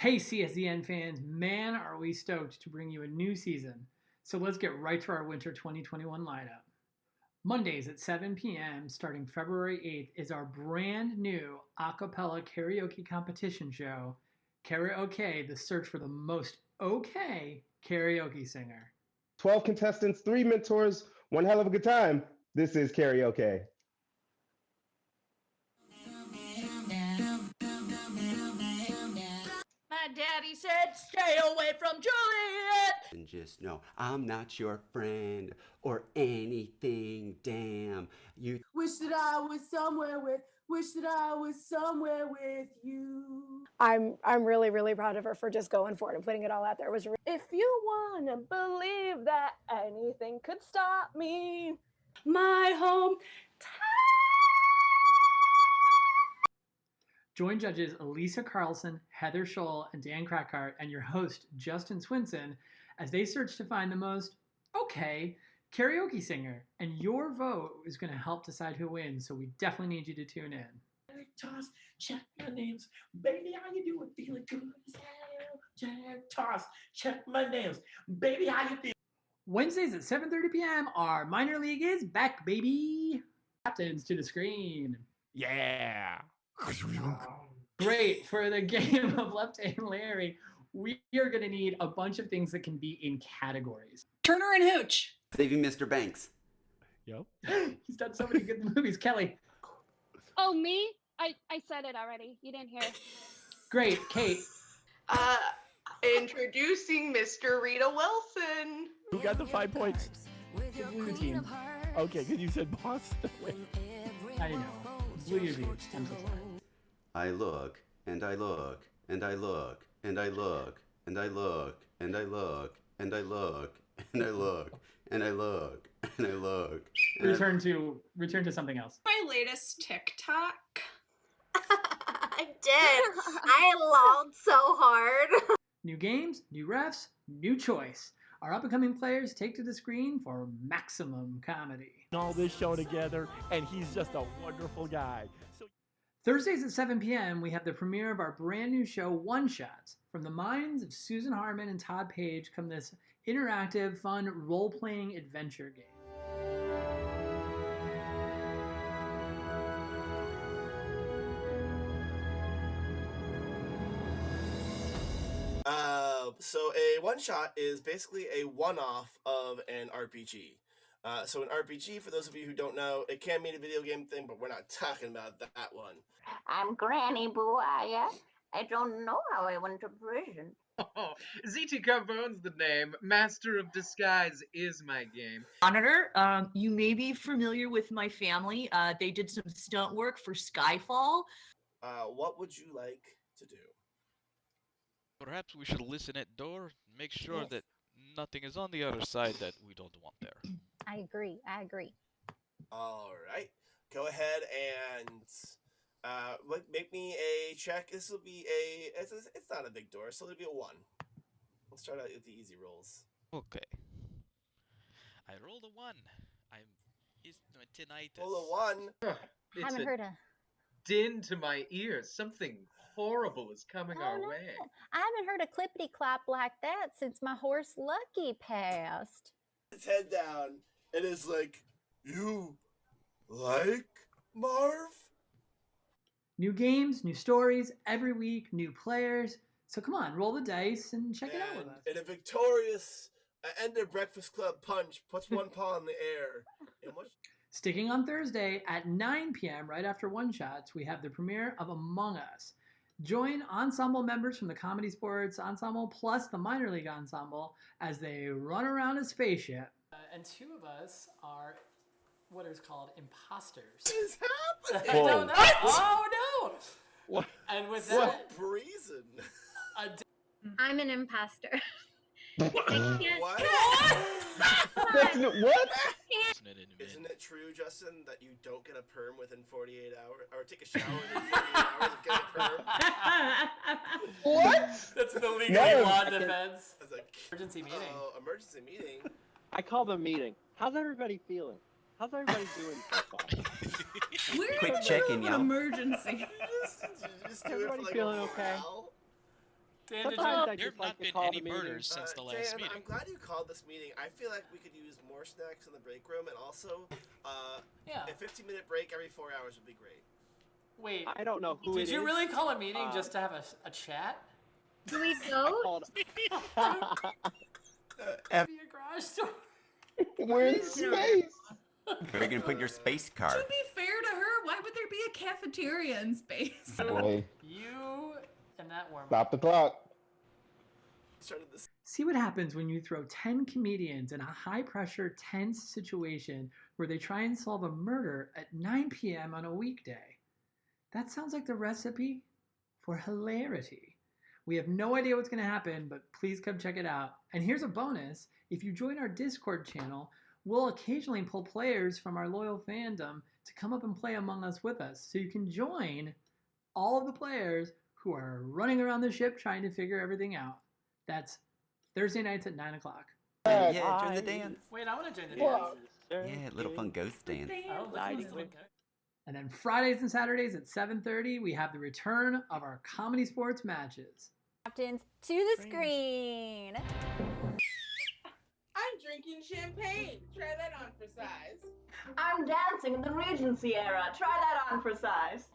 Hey, CSDN fans, man, are we stoked to bring you a new season. So let's get right to our winter 2021 lineup. Mondays at 7 p.m., starting February 8th, is our brand new a cappella karaoke competition show, Karaoke, the search for the most okay karaoke singer. 12 contestants, 3 mentors, one hell of a good time. This is karaoke. My daddy said, stay away from Juliet! And just know, I'm not your friend or anything, damn. You wish that I was somewhere with you. I'm really proud of her for just going for it and putting it all out there. It was if you wanna believe that anything could stop me, my home. Join judges Elisa Carlson, Heather Scholl, and Dan Krakart, and your host, Justin Swinson, as they search to find the most okay karaoke singer. And your vote is going to help decide who wins, so we definitely need you to tune in. Toss, check my names. Baby, how you doing? Feeling good as hell. Jack, toss, check my names. Baby, how you feeling? Wednesdays at 7:30 p.m., our minor league is back, baby. Captains to the screen. Yeah. Great. For the game of Left and Larry, we are going to need a bunch of things that can be in categories. Turner and Hooch. saving Mr. Banks. Yep. He's done so many good movies. Kelly. Oh, me? I said it already. You didn't hear. Great. Kate. Introducing Mr. Rita Wilson. Who got the 5 points? The blue team. Okay, because you said Boston. I know. Blue team. I'm so sorry. I look, and I look, and I look, and I look, and I look, and I look, and I look, and I look, and I look, and I look. Return to something else. My latest TikTok. I did. I lolled so hard. New games, new refs, new choice. Our up-and-coming players take to the screen for maximum comedy. All this show together, and he's just a wonderful guy. Thursdays at 7 p.m., we have the premiere of our brand new show, One Shots. From the minds of Susan Harmon and Todd Page come this interactive, fun, role-playing adventure game. So a one-shot is basically a one-off of an RPG. So an RPG, for those of you who don't know, it can mean a video game thing, but we're not talking about that one. I'm Granny Buaya. I don't know how I went to prison. Oh, ZT Carbone's the name. Master of Disguise is my game. Monitor, you may be familiar with my family. They did some stunt work for Skyfall. What would you like to do? Perhaps we should listen at door, make sure that nothing is on the other side that we don't want there. I agree. All right. Go ahead and make me a check. This will be it's not a big door, so it'll be a 1. Let's start out with the easy rolls. Okay. I rolled a 1. It's tinnitus. Roll a 1. It's haven't heard a din to my ears. Something horrible is coming our way. I haven't heard a clippity clop like that since my horse Lucky passed. His head down. It is like, you like Marv? New games, new stories, every week, new players. So come on, roll the dice and check it out with us. And a victorious Ender Breakfast Club punch puts one paw in the air. Sticking on Thursday at 9 p.m., right after One Shots, we have the premiere of Among Us. Join ensemble members from the Comedysportz ensemble plus the minor league ensemble as they run around a spaceship. And 2 of us are what is called imposters. What is happening? I don't know. What? Oh no! What? And with what that, reason? I'm an imposter. What? What? Isn't it true, Justin, that you don't get a perm within 48 hours, or take a shower within 48 hours of getting a perm? What? That's the legal law defense. Emergency meeting. Oh, emergency meeting. I call the meeting. How's everybody feeling? How's everybody doing so far? We're Quick in the check-in, middle of y'all. an emergency. Just do Everybody it for feeling a okay? morale. Sometimes I There just have like not to been call any the meeting. murders since the last Dan, meeting. I'm glad you called this meeting. I feel like we could use more snacks in the break room, and also, a 15-minute break every 4 hours would be great. Wait, I don't know who it did you is. really call a meeting just to have a chat? Do we I vote? called. F. Be a garage door. We're in space. Where are you gonna put your space car? To be fair to her, why would there be a cafeteria in space? Boy, You and that worm. stop the clock. See what happens when you throw 10 comedians in a high-pressure, tense situation where they try and solve a murder at 9 p.m. on a weekday. That sounds like the recipe for hilarity. We have no idea what's going to happen, but please come check it out. And here's a bonus. If you join our Discord channel, we'll occasionally pull players from our loyal fandom to come up and play Among Us with us. So you can join all of the players who are running around the ship trying to figure everything out. That's Thursday nights at 9 o'clock. Yeah, join the dance. Wait, I want to join the dance. Yeah, little fun ghost dance. Oh, that's good. And then Fridays and Saturdays at 7:30, we have the return of our Comedy Sports matches. Captains to the screen. I'm drinking champagne. Try that on for size. I'm dancing in the Regency era. Try that on for size.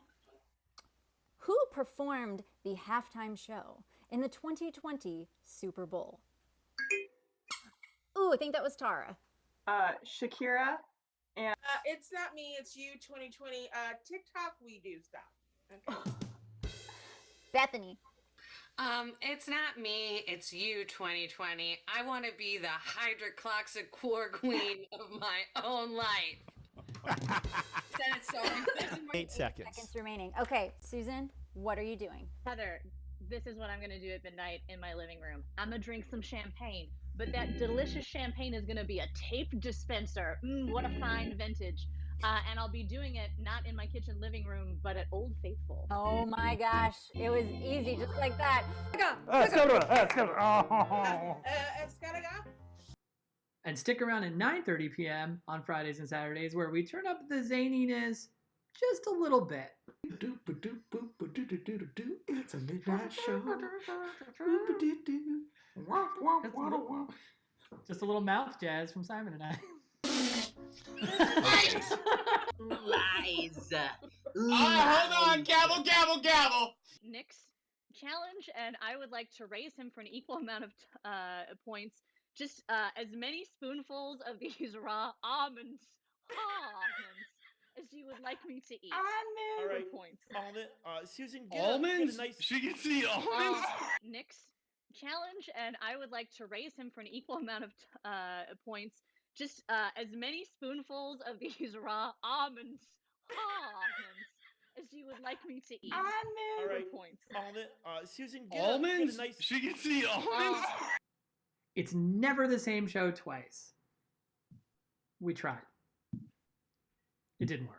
Who performed the halftime show in the 2020 Super Bowl? Ooh, I think that was Tara. Shakira. And It's not me, it's you, 2020. TikTok, we do stuff. Okay. Bethany. It's not me, it's you, 2020. I want to be the hydrocloxic core queen of my own life. Said it so many 8 seconds. Seconds remaining. Okay, Susan, what are you doing? Heather, this is what I'm gonna do at midnight in my living room. I'm gonna drink some champagne, but that delicious champagne is gonna be a tape dispenser. What a fine vintage. And I'll be doing it not in my kitchen living room, but at Old Faithful. Oh my gosh, it was easy, just like that. And stick around at 9:30 p.m. on Fridays and Saturdays where we turn up the zaniness just a little bit. It's a midnight show. Just a little mouth jazz from Simon and I. Lies. Hold on, gavel, gavel, gavel. Nick's challenge, and I would like to raise him for an equal amount of points. Just as many spoonfuls of these raw almonds as you would like me to eat. All right, points. Almond, Susan, get Almonds? a nice. She can see almonds? Nick's challenge, and I would like to raise him for an equal amount of points. Just as many spoonfuls of these raw almonds as you would like me to eat. All right, points. Almond, Susan, get Almonds? a nice. She can see almonds? It's never the same show twice. We tried. It didn't work.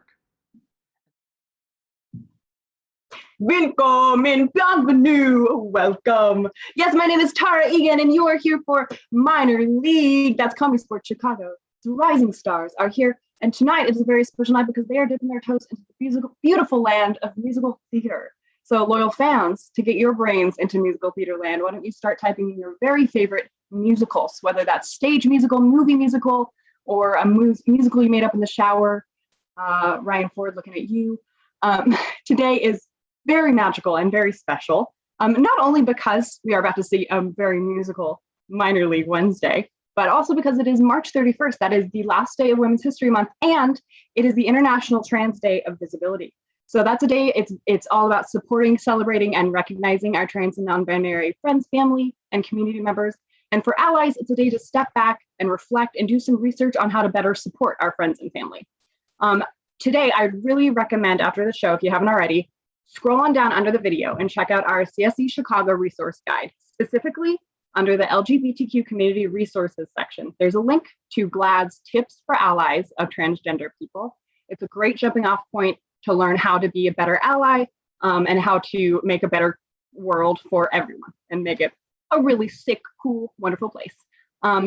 Welcome, bienvenue, welcome. Yes, my name is Tara Egan, and you are here for Minor League. That's Comedysportz Chicago. The rising stars are here, and tonight is a very special night because they are dipping their toes into the beautiful land of musical theater. So, loyal fans, to get your brains into musical theater land, why don't you start typing in your very favorite musicals, whether that's stage musical, movie musical, or a musical you made up in the shower. Ryan Ford, looking at you. Today is very magical and very special, not only because we are about to see a very musical Minor League Wednesday, but also because it is March 31st. That is the last day of Women's History Month, and it is the International Trans Day of Visibility. So that's a day, it's all about supporting, celebrating, and recognizing our trans and non-binary friends, family, and community members. And for allies, it's a day to step back and reflect and do some research on how to better support our friends and family. Today, I really recommend after the show, if you haven't already, scroll on down under the video and check out our CSE Chicago resource guide, specifically under the LGBTQ community resources section. There's a link to GLAAD's Tips for Allies of Transgender People. It's a great jumping off point to learn how to be a better ally and how to make a better world for everyone and make it a really sick, cool, wonderful place.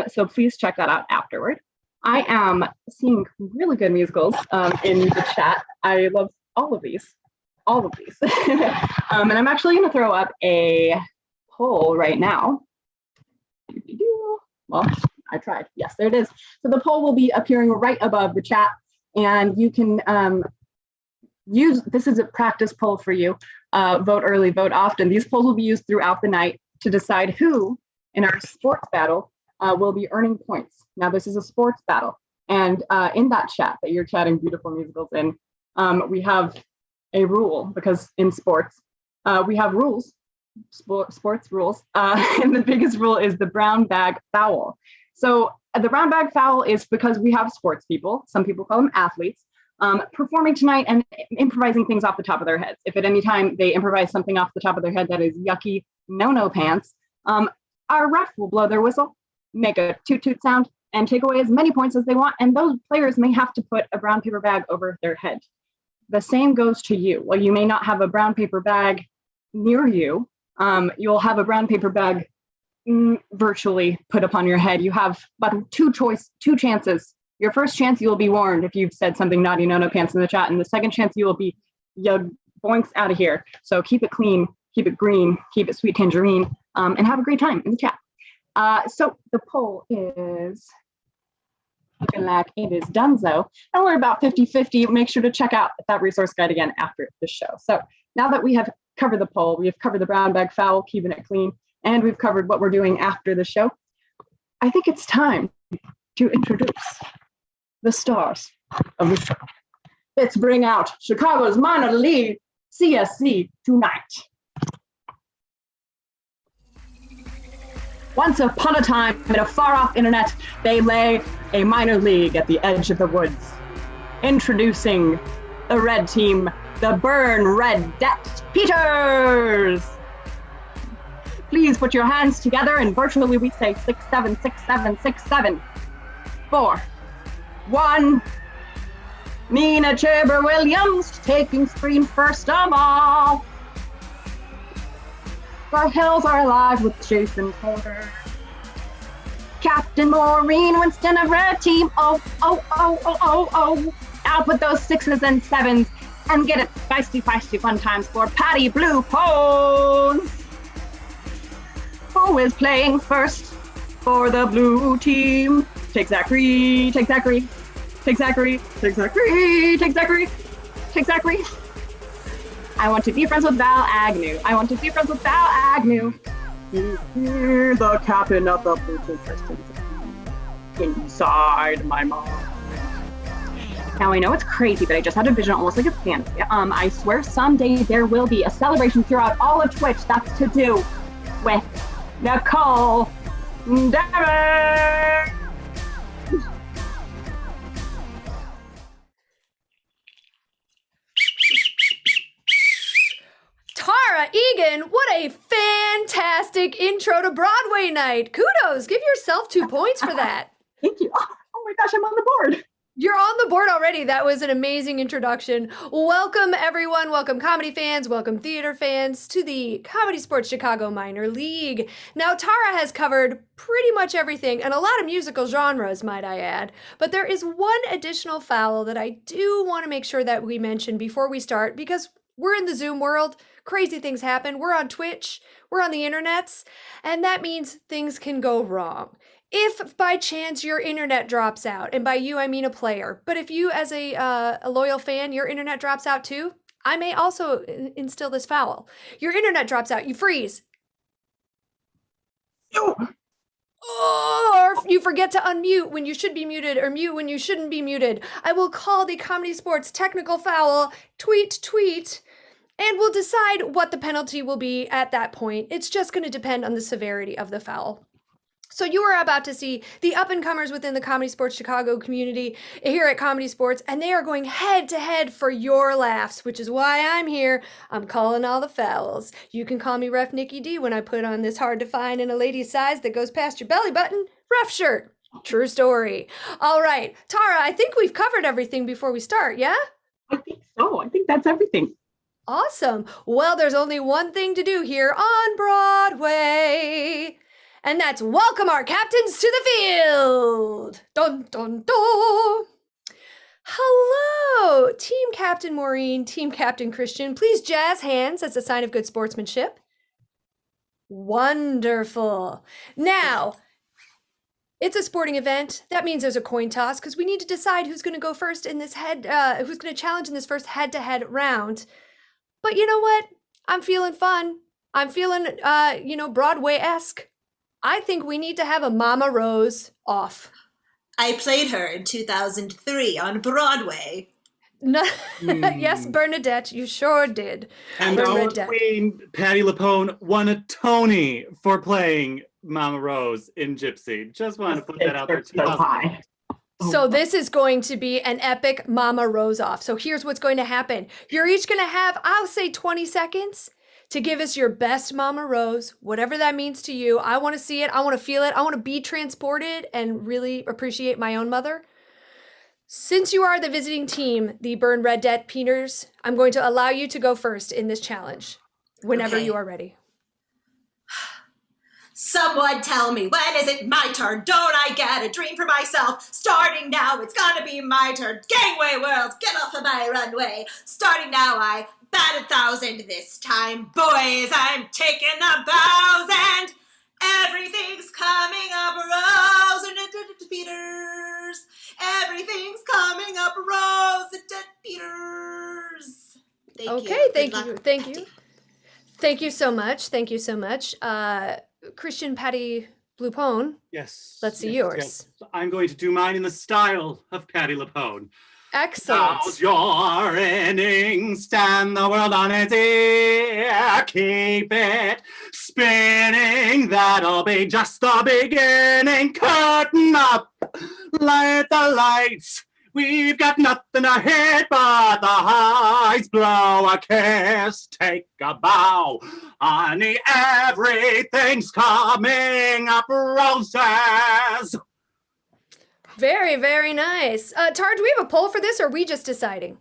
So please check that out afterward. I am seeing really good musicals in the chat. I love all of these. And I'm actually going to throw up a poll right now. Well, I tried. Yes, there it is. So the poll will be appearing right above the chat, and you can use, this is a practice poll for you. Vote early, vote often. These polls will be used throughout the night to decide who in our sports battle will be earning points. Now, this is a sports battle. And in that chat that you're chatting beautiful musicals in, we have a rule, because in sports, we have rules, sports rules. And the biggest rule is the brown bag foul. So the brown bag foul is because we have sports people, some people call them athletes, performing tonight and improvising things off the top of their heads. If at any time they improvise something off the top of their head that is yucky, no pants, our ref will blow their whistle, make a toot toot sound, and take away as many points as they want. And those players may have to put a brown paper bag over their head. The same goes to you. While you may not have a brown paper bag near you, you'll have a brown paper bag virtually put upon your head. You have about two chances. Your first chance, you will be warned if you've said something naughty, no pants in the chat. And the second chance, you will be boinks out of here. So keep it clean, keep it green, keep it sweet tangerine, and have a great time in the chat. So the poll is looking like it is donezo. And we're about 50-50. Make sure to check out that resource guide again after the show. So now that we have covered the poll, we have covered the brown bag foul, keeping it clean, and we've covered what we're doing after the show, I think it's time to introduce the stars of the show. Let's bring out Chicago's minor league CSC tonight. Once upon a time, in a far-off internet, they lay a minor league at the edge of the woods. Introducing the red team, the Burn Red Det Peters. Please put your hands together and virtually we say 6, 7, 6, 7, 6, 7, 4, 1. Nina Chaber Williams taking screen first of all. The hills are alive with Jason Porter. Captain Maureen Winston of Red Team. Oh. Now put those 6s and 7s and get it feisty fun times for Patty Blue Pones. Who is playing first for the blue team? Take Zachary. I want to be friends with Val Agnew. The captain of the blue team, Tristan. Inside my mom. Now I know it's crazy, but I just had a vision almost like a fantasy. I swear someday there will be a celebration throughout all of Twitch that's to do with Nicole Derrick. Tara Egan, what a fantastic intro to Broadway night. Kudos, give yourself 2 points for that. Thank you. Oh my gosh, I'm on the board. You're on the board already. That was an amazing introduction. Welcome, everyone. Welcome, comedy fans. Welcome, theater fans, to the Comedysportz Chicago Minor League. Now, Tara has covered pretty much everything, and a lot of musical genres, might I add. But there is one additional foul that I do want to make sure that we mention before we start, because we're in the Zoom world. Crazy things happen. We're on Twitch. We're on the internets. And that means things can go wrong. If by chance your internet drops out, and by you I mean a player, but if you as a loyal fan, your internet drops out too, I may also instill this foul. Your internet drops out, you freeze. Or you forget to unmute when you should be muted, or mute when you shouldn't be muted. I will call the Comedysportz technical foul, tweet, and we'll decide what the penalty will be at that point. It's just going to depend on the severity of the foul. So you are about to see the up-and-comers within the Comedysportz Chicago community here at Comedysportz, and they are going head-to-head for your laughs, which is why I'm here. I'm calling all the fouls. You can call me Ref Nikki D when I put on this hard-to-find in a lady's size that goes past your belly button ref shirt. True story. All right, Tara, I think we've covered everything before we start, yeah? I think so. I think that's everything. Awesome. Well, there's only one thing to do here on Broadway. And that's welcome our captains to the field. Dun, dun, dun. Hello, Team Captain Maureen, Team Captain Christian. Please jazz hands as a sign of good sportsmanship. Wonderful. Now, it's a sporting event. That means there's a coin toss because we need to decide who's going to go first in this who's going to challenge in this first head-to-head round. But you know what? I'm feeling fun. I'm feeling, Broadway-esque. I think we need to have a Mama Rose off. I played her in 2003 on Broadway. No, yes, Bernadette, you sure did. And our Bernadette. queen, Patti LuPone, won a Tony for playing Mama Rose in Gypsy. Just wanted to put that out there. So this is going to be an epic Mama Rose off. So here's what's going to happen. You're each going to have, I'll say 20 seconds to give us your best Mama Rose, whatever that means to you. I want to see it. I want to feel it. I want to be transported and really appreciate my own mother. Since you are the visiting team, the Burn Red Debt Peters, I'm going to allow you to go first in this challenge whenever you are ready. Someone tell me, when is it my turn? Don't I get a dream for myself? Starting now, it's gonna be my turn. Gangway world, get off of my runway. Starting now, I bat 1,000 this time. Boys, I'm taking the bows and everything's coming up Rose and Peters. Everything's coming up Rose and Peters. Thank you. Thank you so much. Thank you so much. Christian Patti LuPone. Yes. Let's see yours. Yes. I'm going to do mine in the style of Patti LuPone. Excellent. Now's your innings, stand the world on its ear, keep it spinning, that'll be just the beginning, curtain up, light the lights, we've got nothing to hit but the heights, blow a kiss, take a bow, honey, everything's coming up roses. Very, very nice. Tara, do we have a poll for this or are we just deciding?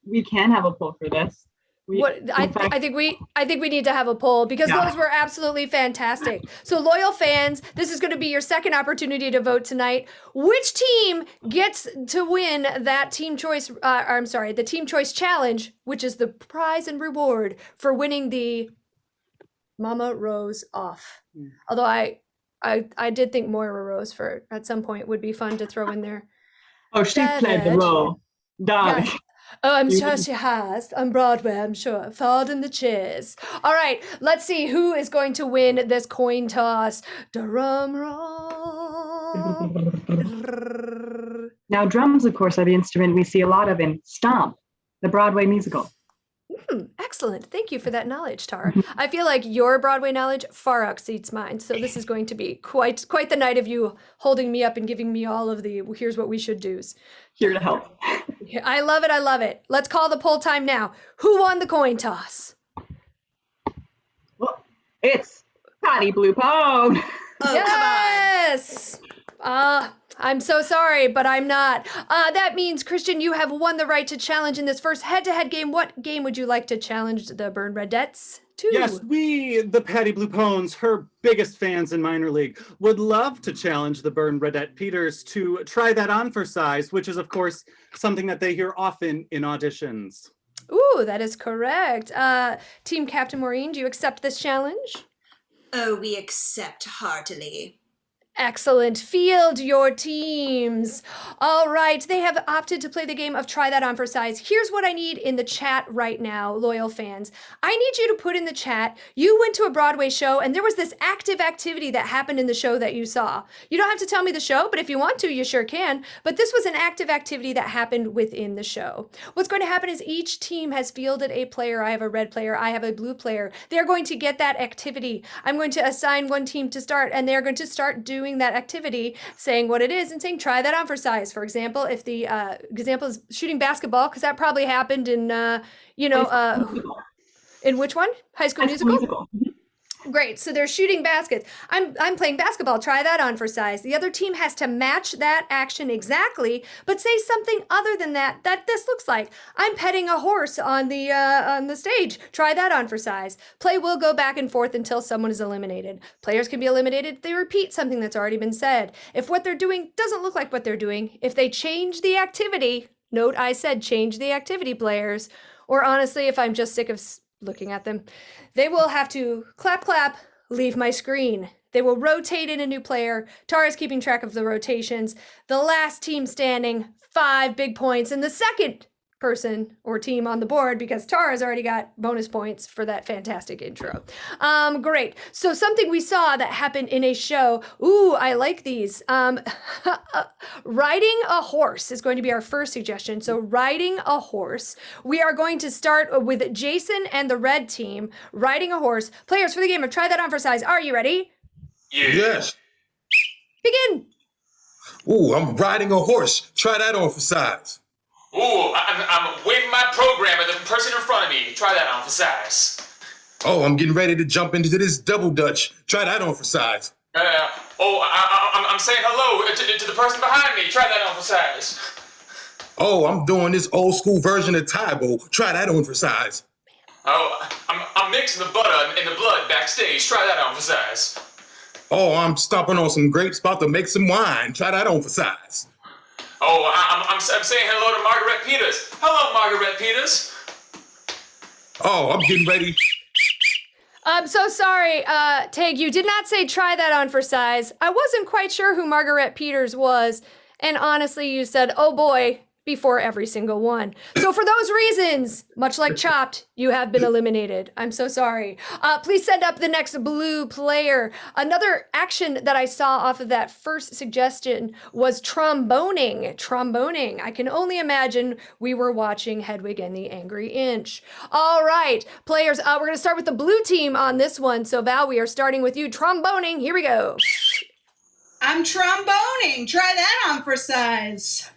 We can have a poll for this. I think we need to have a poll because those were absolutely fantastic. So loyal fans, this is going to be your second opportunity to vote tonight. Which team gets to win that team choice? The team choice challenge, which is the prize and reward for winning the Mama Rose off. Although I did think Moira Rose for at some point would be fun to throw in there. Oh, she played the role. Darling. Yes. Oh, I'm sure she has. On Broadway, I'm sure. Followed in the cheers. All right, let's see who is going to win this coin toss. Drum roll. Now, drums, of course, are the instrument we see a lot of in Stomp, the Broadway musical. Excellent. Thank you for that knowledge, Tara. I feel like your Broadway knowledge far exceeds mine. So this is going to be quite the night of you holding me up and giving me all of the here's what we should do's. Here to help. I love it. I love it. Let's call the poll time now. Who won the coin toss? Well, it's Patti LuPone. Yes. I'm so sorry, but I'm not. That means, Christian, you have won the right to challenge in this first head-to-head game. What game would you like to challenge the Burn Redettes to? Yes, we, the Patti LuPones, her biggest fans in minor league, would love to challenge the Burn Redette Peters to try that on for size, which is, of course, something that they hear often in auditions. Ooh, that is correct. Team Captain Maureen, do you accept this challenge? Oh, we accept heartily. Excellent. Field your teams. All right. They have opted to play the game of Try That On for Size. Here's what I need in the chat right now, loyal fans. I need you to put in the chat, you went to a Broadway show and there was this active activity that happened in the show that you saw. You don't have to tell me the show, but if you want to, you sure can. But this was an active activity that happened within the show. What's going to happen is each team has fielded a player. I have a red player. I have a blue player. They're going to get that activity. I'm going to assign one team to start and they're going to start doing that activity, saying what it is and saying try that on for size. For example, if the example is shooting basketball, because that probably happened in in which one? High School Musical? Great. So they're shooting baskets. I'm playing basketball. Try that on for size. The other team has to match that action exactly, but say something other than that this looks like. I'm petting a horse on the stage. Try that on for size. Play will go back and forth until someone is eliminated. Players can be eliminated if they repeat something that's already been said. If what they're doing doesn't look like what they're doing, if they change the activity, note I said change the activity, players, or honestly, if I'm just sick of looking at them. They will have to clap, clap, leave my screen. They will rotate in a new player. Tara's keeping track of the rotations. The last team standing, 5 big points. And the second person or team on the board, because Tara's already got bonus points for that fantastic intro. Great. So something we saw that happened in a show. Ooh, I like these. Riding a horse is going to be our first suggestion. So riding a horse. We are going to start with Jason and the red team. Riding a horse. Players for the game of Try That On for Size. Are you ready? Yes. Begin. Ooh, I'm riding a horse. Try that on for size. Ooh, I'm waving my program at the person in front of me. Try that on for size. Oh, I'm getting ready to jump into this double dutch. Try that on for size. I'm saying hello to the person behind me. Try that on for size. Oh, I'm doing this old school version of Tybo. Try that on for size. Oh, I'm mixing the butter and the blood backstage. Try that on for size. Oh, I'm stomping on some grapes, about to make some wine. Try that on for size. Oh, I'm saying hello to Margaret Peters. Hello, Margaret Peters. Oh, I'm getting ready. I'm so sorry, Tig, you did not say try that on for size. I wasn't quite sure who Margaret Peters was, and honestly, you said, oh boy, before every single one. So for those reasons, much like Chopped, you have been eliminated. I'm so sorry. Please send up the next blue player. Another action that I saw off of that first suggestion was tromboning. Tromboning. I can only imagine we were watching Hedwig and the Angry Inch. All right, players, we're going to start with the blue team on this one. So Val, we are starting with you. Tromboning. Here we go. I'm tromboning. Try that on for size.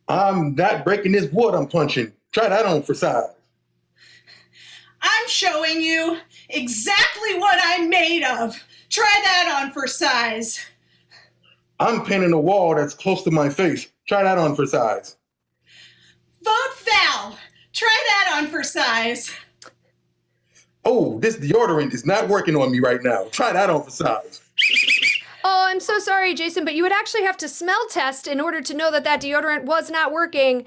I'm not breaking this wood I'm punching. Try that on for size. I'm showing you exactly what I'm made of. Try that on for size. I'm painting a wall that's close to my face. Try that on for size. Vote Val. Try that on for size. Oh, this deodorant is not working on me right now. Try that on for size. Oh, I'm so sorry, Jason, but you would actually have to smell test in order to know that that deodorant was not working.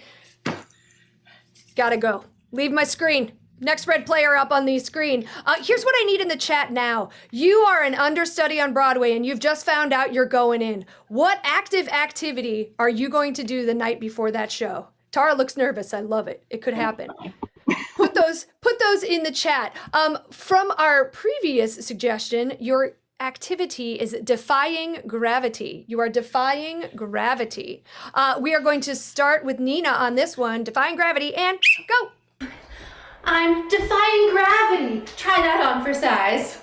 Gotta go. Leave my screen. Next red player up on the screen. Here's what I need in the chat now. You are an understudy on Broadway and you've just found out you're going in. What active activity are you going to do the night before that show? Tara looks nervous. I love it. It could happen. Put those in the chat. From our previous suggestion, your activity is defying gravity. You are defying gravity. We are going to start with Nina on this one. Defying gravity and go. I'm defying gravity. Try that on for size.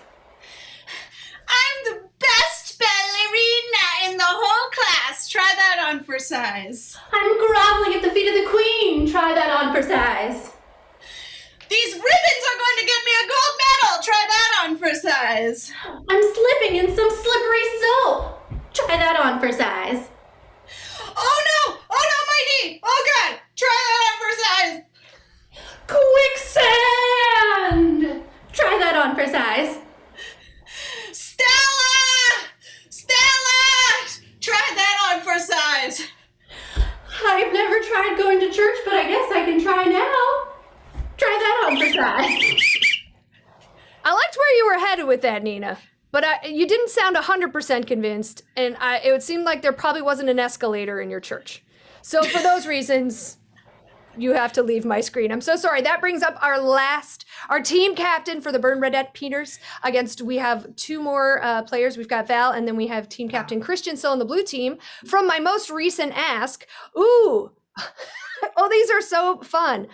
I'm the best ballerina in the whole class. Try that on for size. I'm groveling at the feet of the queen. Try that on for size. These ribbons are going to get me a gold medal. Try that on for size. I'm slipping in some slippery soap. Try that on for size. Oh no! Oh no, my knee! Oh god! Try that on for size. Quicksand! Try that on for size. Stella! Stella! Try that on for size. I've never tried going to church, but I guess I can try now. Try that on for size. I liked where you were headed with that, Nina, but you didn't sound 100% convinced, and it would seem like there probably wasn't an escalator in your church. So for those reasons, you have to leave my screen. I'm so sorry. That brings up our team captain for the Burn Redette Peters. We have 2 more players. We've got Val, and then we have team captain Christian still on the blue team. From my most recent ask, ooh, oh, these are so fun.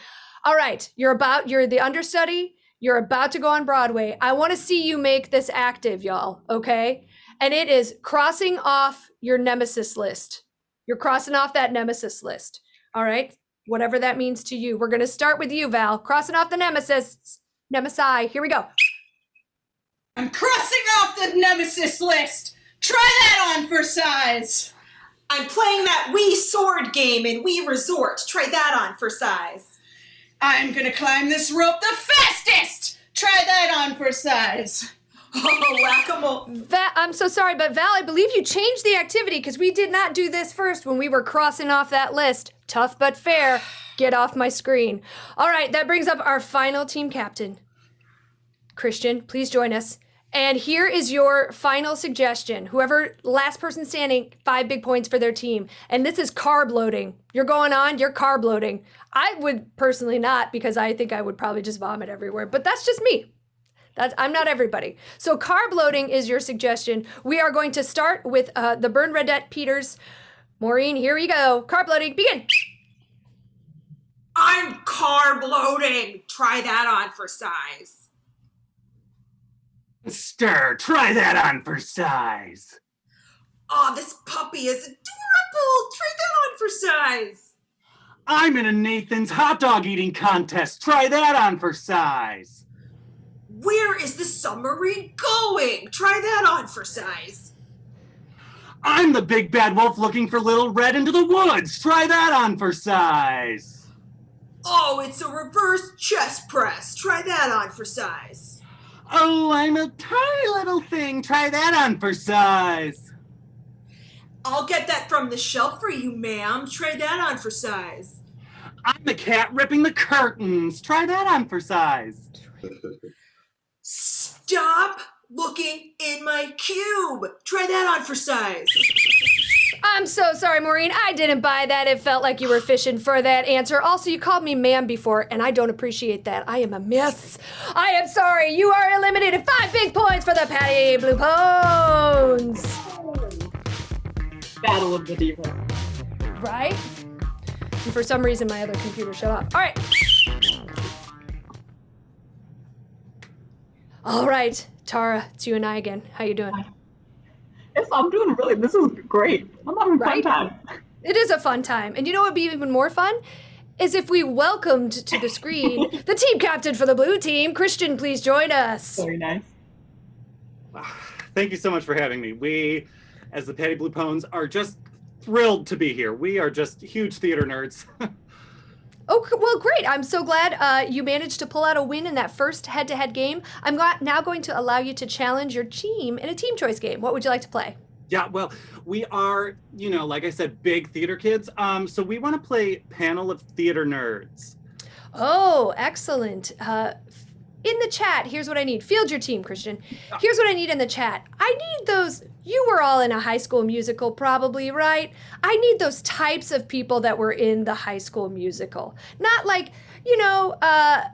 All right, you're the understudy. You're about to go on Broadway. I want to see you make this active, y'all, okay? And it is crossing off your nemesis list. You're crossing off that nemesis list, all right? Whatever that means to you. We're going to start with you, Val. Crossing off the nemesi. Here we go. I'm crossing off the nemesis list. Try that on for size. I'm playing that Wii sword game in Wii Resort. Try that on for size. I'm gonna climb this rope the fastest! Try that on for size. Oh, whack-a-mole. I'm so sorry, but Val, I believe you changed the activity because we did not do this first when we were crossing off that list. Tough but fair. Get off my screen. All right, that brings up our final team captain. Christian, please join us. And here is your final suggestion. Whoever, last person standing, 5 big points for their team. And this is carb loading. You're going on, you're carb loading. I would personally not, because I think I would probably just vomit everywhere, but that's just me. I'm not everybody. So carb loading is your suggestion. We are going to start with the Bernadette Peters. Maureen, here you go. Carb loading, begin. I'm carb loading. Try that on for size. Stir, try that on for size. Oh, this puppy is adorable. Try that on for size. I'm in a Nathan's hot dog eating contest. Try that on for size. Where is the submarine going? Try that on for size. I'm the big bad wolf looking for Little Red into the woods. Try that on for size. Oh, it's a reverse chest press. Try that on for size. Oh, I'm a tiny little thing. Try that on for size. I'll get that from the shelf for you, ma'am. Try that on for size. I'm the cat ripping the curtains. Try that on for size. Stop looking in my cube. Try that on for size. I'm so sorry, Maureen. I didn't buy that. It felt like you were fishing for that answer. Also, you called me ma'am before, and I don't appreciate that. I am a miss. I am sorry. You are eliminated. 5 big points for the Patty Blue Pones. Battle of the Divas. Right? And for some reason, my other computer shut off. All right. All right, Tara, it's you and I again. How you doing? Yes, I'm doing really, this is great. I'm having a fun time. It is a fun time. And you know what would be even more fun? Is if we welcomed to the screen the team captain for the blue team. Christian, please join us. Very nice. Thank you so much for having me. We, as the Patty Blue Pones, are just thrilled to be here. We are just huge theater nerds. Oh, well, great. I'm so glad you managed to pull out a win in that first head-to-head game. I'm now going to allow you to challenge your team in a team choice game. What would you like to play? Yeah, well, we are, like I said, big theater kids. So we want to play Panel of Theater Nerds. Oh, excellent. In the chat, here's what I need. Field your team, Christian. Here's what I need in the chat. I need those, you were all in a High School Musical probably, right? I need those types of people that were in the High School Musical. Not like,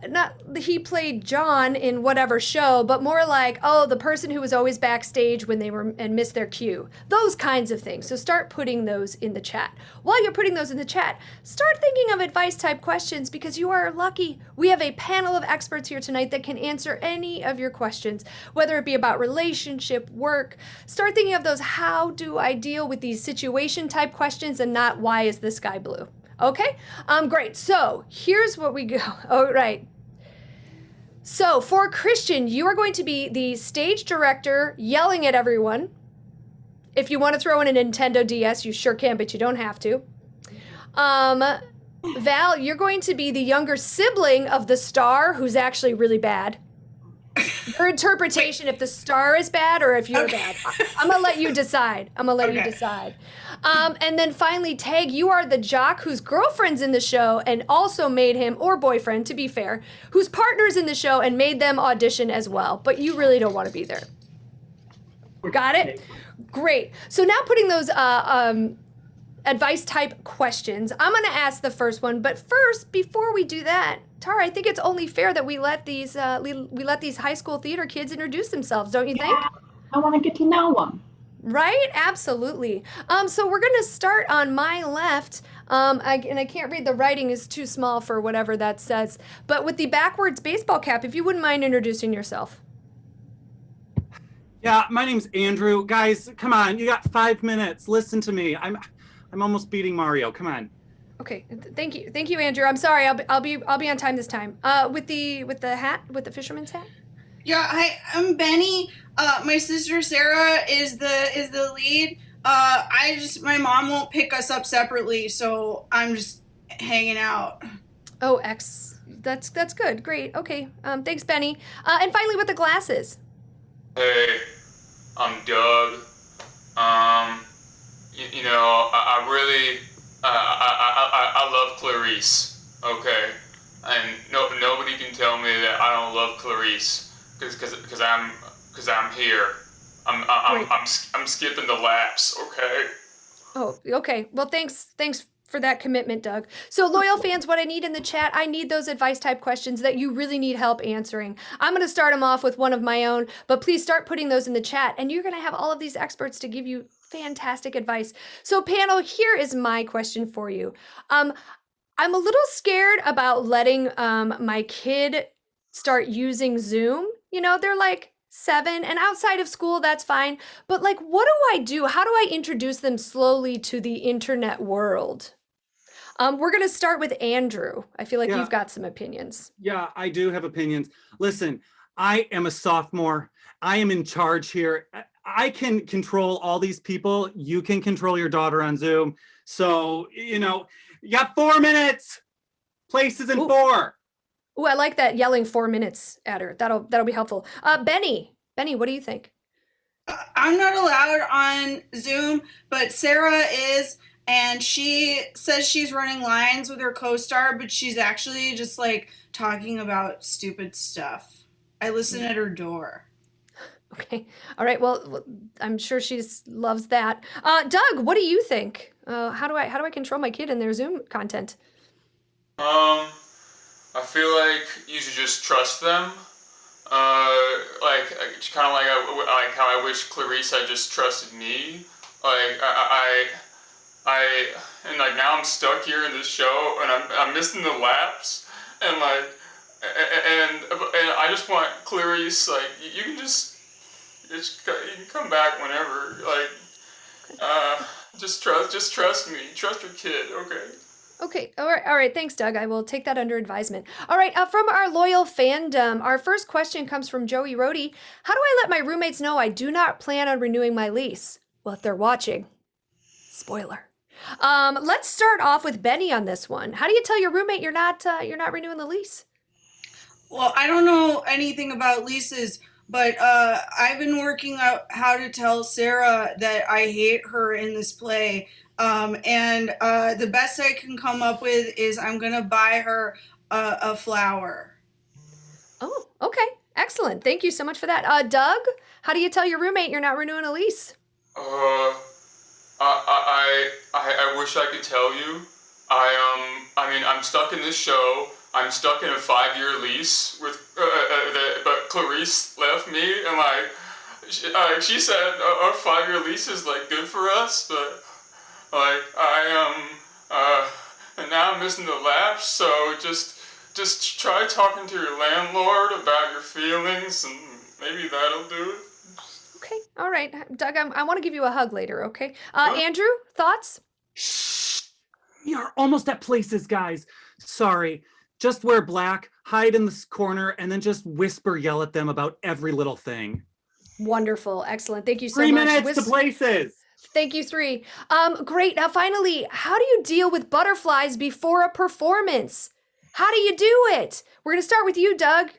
not he played John in whatever show, but more like, oh, the person who was always backstage when they were and missed their cue. Those kinds of things. So start putting those in the chat. While you're putting those in the chat, start thinking of advice type questions because you are lucky. We have a panel of experts here tonight that can answer any of your questions, whether it be about relationship, work. Start thinking of those how do I deal with these situation type questions and not why is this guy blue? Okay, great. So here's what we go. All right. So for Christian, you are going to be the stage director yelling at everyone. If you want to throw in a Nintendo DS, you sure can, but you don't have to. Val, you're going to be the younger sibling of the star who's actually really bad. Your interpretation, if the star is bad or if you're bad. I'm going to let you decide. You decide. And then finally, Tag, you are the jock whose girlfriend's in the show and also made him, or boyfriend, to be fair, whose partner's in the show and made them audition as well. But you really don't want to be there. Got it? Great. So now putting those advice type questions, I'm going to ask the first one. But first, before we do that, Tara, I think it's only fair that we let these high school theater kids introduce themselves, don't you think? I want to get to know them. Right? Absolutely. So we're going to start on my left. I can't read, the writing is too small for whatever that says. But with the backwards baseball cap, if you wouldn't mind introducing yourself. Yeah, my name's Andrew. Guys, come on. You got 5 minutes. Listen to me. I'm almost beating Mario. Come on. Okay, thank you, Andrew. I'm sorry. I'll be on time this time. With the fisherman's hat. Yeah, hi, I'm Benny. My sister Sarah is the lead. My mom won't pick us up separately, so I'm just hanging out. Oh, that's good. Great. Okay. Thanks, Benny. And finally, with the glasses. Hey, I'm Doug. I really, I love Clarice. Okay, and nobody can tell me that I don't love Clarice. because I'm here. I'm skipping the laps. Okay. Oh, okay. Well, thanks for that commitment, Doug. So, loyal fans, what I need in the chat, I need those advice type questions that you really need help answering. I'm going to start them off with one of my own, but please start putting those in the chat, and you're going to have all of these experts to give you fantastic advice. So, panel, here is my question for you. I'm a little scared about letting my kid start using Zoom. You know, they're like 7, and outside of school, that's fine. But like, what do I do? How do I introduce them slowly to the internet world? We're gonna start with Andrew. I feel like you've got some opinions. Yeah, I do have opinions. Listen, I am a sophomore. I am in charge here. I can control all these people. You can control your daughter on Zoom. So, you got 4 minutes. Places in 4. Ooh, I like that yelling 4 minutes at her. That'll be helpful. Benny, what do you think? I'm not allowed on Zoom, but Sarah is, and she says she's running lines with her co-star, but she's actually just like talking about stupid stuff. I listen at her door. Okay. All right. Well, I'm sure she loves that. Doug, what do you think? How do I control my kid and their Zoom content? I feel like you should just trust them. Like kind of like how I wish Clarice had just trusted me. Like and like now I'm stuck here in this show, and I'm missing the laps, and like and I just want Clarice, like you can you can come back whenever. Like just trust me, trust your kid, okay? Okay. All right. Thanks, Doug. I will take that under advisement. All right. From our loyal fandom, our first question comes from Joey Rohde. How do I let my roommates know I do not plan on renewing my lease? Well, if they're watching, spoiler. Let's start off with Benny on this one. How do you tell your roommate you're not renewing the lease? Well, I don't know anything about leases, but I've been working out how to tell Sarah that I hate her in this play. And the best I can come up with is I'm gonna buy her a flower. Oh, okay. Excellent. Thank you so much for that. Doug, how do you tell your roommate you're not renewing a lease? I wish I could tell you. I mean, I'm stuck in this show. I'm stuck in a 5-year lease with, but Clarice left me, and like, she said our 5-year lease is like good for us, but like and now I'm missing the laps. So just try talking to your landlord about your feelings, and maybe that'll do it. Okay. All right. Doug, I want to give you a hug later, okay? Andrew, thoughts? We are almost at places, guys. Sorry. Just wear black, hide in this corner, and then just yell at them about every little thing. Wonderful. Excellent. Thank you so 3 much. minutes to places. Thank you, 3. Great. Now, finally, how do you deal with butterflies before a performance? How do you do it? We're going to start with you, Doug.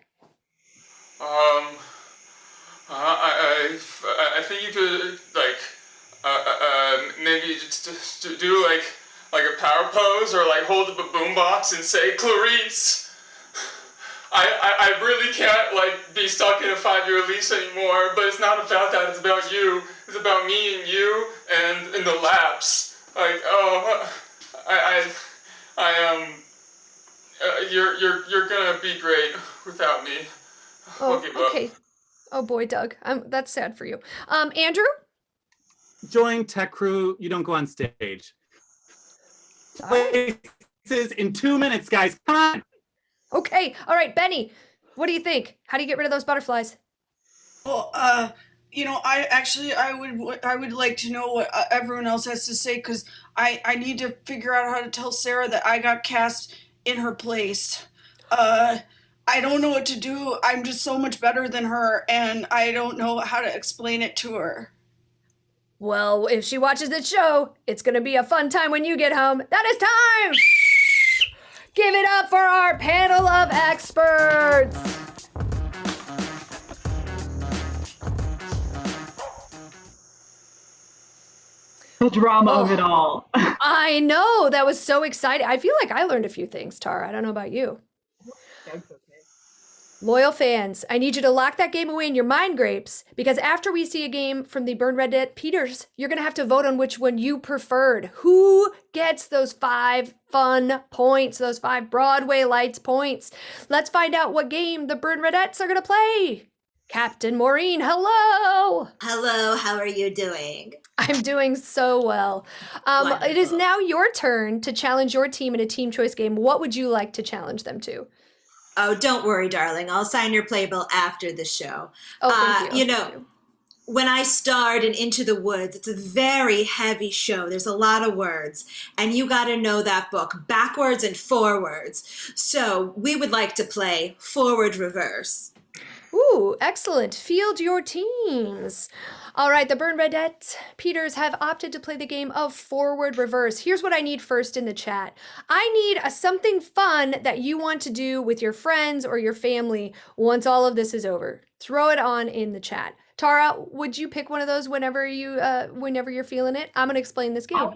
I think you could maybe just do like a power pose, or like hold up a boombox and say, Clarice, I really can't like be stuck in a 5-year lease anymore, but it's not about that, it's about you. It's about me and you and in the laps. Like, you're gonna be great without me. I'll give up. Okay. Oh boy, Doug. That's sad for you. Andrew? Join Tech Crew. You don't go on stage. Places in 2 minutes, guys. Come on. Okay. All right, Benny. What do you think? How do you get rid of those butterflies? Well, I would like to know what everyone else has to say, because I need to figure out how to tell Sarah that I got cast in her place. I don't know what to do. I'm just so much better than her, and I don't know how to explain it to her. Well, if she watches this show, it's going to be a fun time when you get home. That is time! Give it up for our panel of experts! The drama of it all. I know. That was so exciting. I feel like I learned a few things, Tara. I don't know about you. Loyal fans, I need you to lock that game away in your mind grapes, because after we see a game from the Bernadette Peters, you're going to have to vote on which one you preferred. Who gets those 5 fun points, those 5 Broadway Lights points? Let's find out what game the Bernadettes are going to play. Captain Maureen, hello! Hello, how are you doing? I'm doing so well. It is now your turn to challenge your team in a team choice game. What would you like to challenge them to? Oh, don't worry, darling. I'll sign your playbill after the show. Oh, thank you. You know, when I starred in Into the Woods, it's a very heavy show. There's a lot of words, and you got to know that book backwards and forwards. So we would like to play forward reverse. Ooh, excellent. Field your teams. All right, the Bernadette Peters have opted to play the game of forward reverse. Here's what I need first in the chat. I need something fun that you want to do with your friends or your family once all of this is over. Throw it on in the chat. Tara, would you pick one of those whenever you're feeling it? I'm going to explain this game.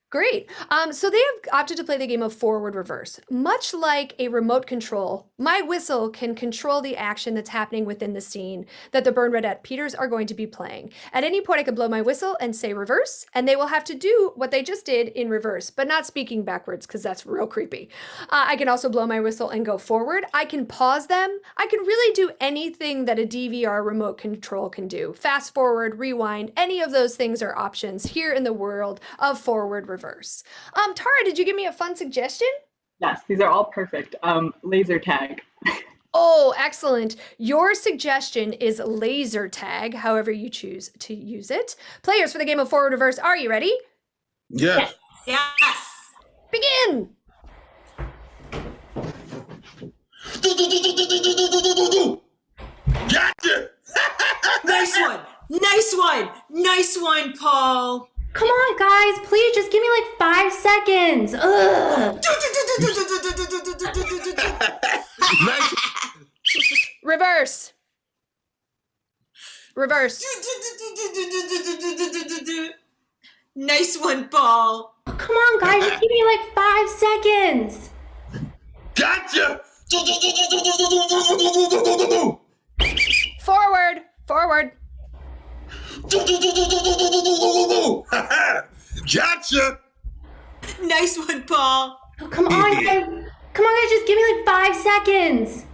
Great. So they have opted to play the game of forward reverse. Much like a remote control, my whistle can control the action that's happening within the scene that the Bernadette Peters are going to be playing. At any point, I can blow my whistle and say reverse, and they will have to do what they just did in reverse, but not speaking backwards, because that's real creepy. I can also blow my whistle and go forward. I can pause them. I can really do anything that a DVR remote control can do. Fast forward, rewind, any of those things are options here in the world of forward reverse. Tara, did you give me a fun suggestion? Yes, these are all perfect. Laser tag. Oh, excellent. Your suggestion is laser tag, however you choose to use it. Players for the game of forward reverse, are you ready? Yes. Yes. Begin. Gotcha. Nice one. Nice one. Nice one, Paul. Come on, guys, please just give me like 5 seconds. Ugh. Nice. Reverse. Reverse. Nice one, Paul. Come on, guys, just give me like 5 seconds. Gotcha. Forward. Forward. Gotcha. Nice one, Paul. Oh, come on, guys. Come on, guys, just give me like 5 seconds.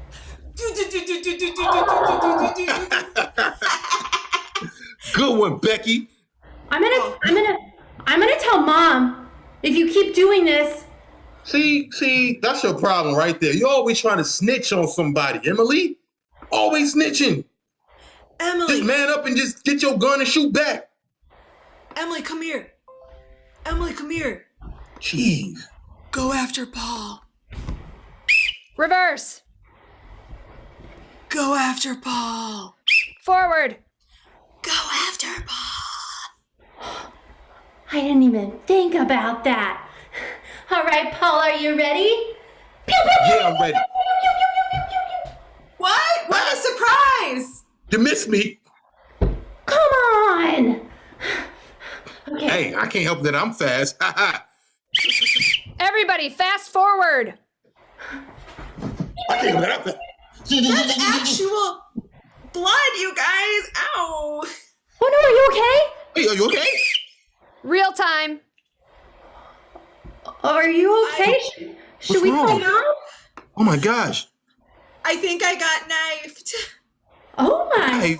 Good one, Becky. I'm gonna tell Mom if you keep doing this. See, that's your problem right there. You're always trying to snitch on somebody, Emily. Always snitching. Emily. Just man up and just get your gun and shoot back. Emily, come here. Emily, come here. Jeez. Go after Paul. Reverse. Go after Paul. Forward. Go after Paul. I didn't even think about that. All right, Paul, are you ready? Yeah, I'm ready. What? What a surprise! You missed me. Come on. Okay. Hey, I can't help that I'm fast. Everybody, fast forward. I can't help that I'm fast. That's actual blood, you guys. Ow. Oh no, are you okay? Hey, are you okay? Real time. Are you okay? Should we wrong? call Mom? Oh my gosh. I think I got knifed. Oh my. Hey,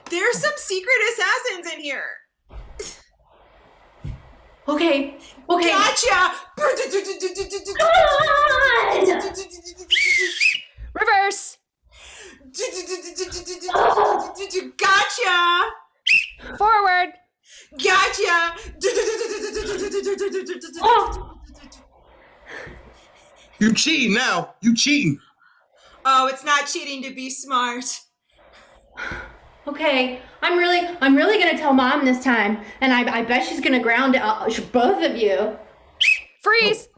There's some secret assassins in here. Okay. Okay. Gotcha. Reverse. Gotcha. Forward. Gotcha. Oh. you cheating now. You cheating. Oh, it's not cheating to be smart. Okay, I'm really gonna tell Mom this time, and I bet she's gonna ground both of you. Freeze.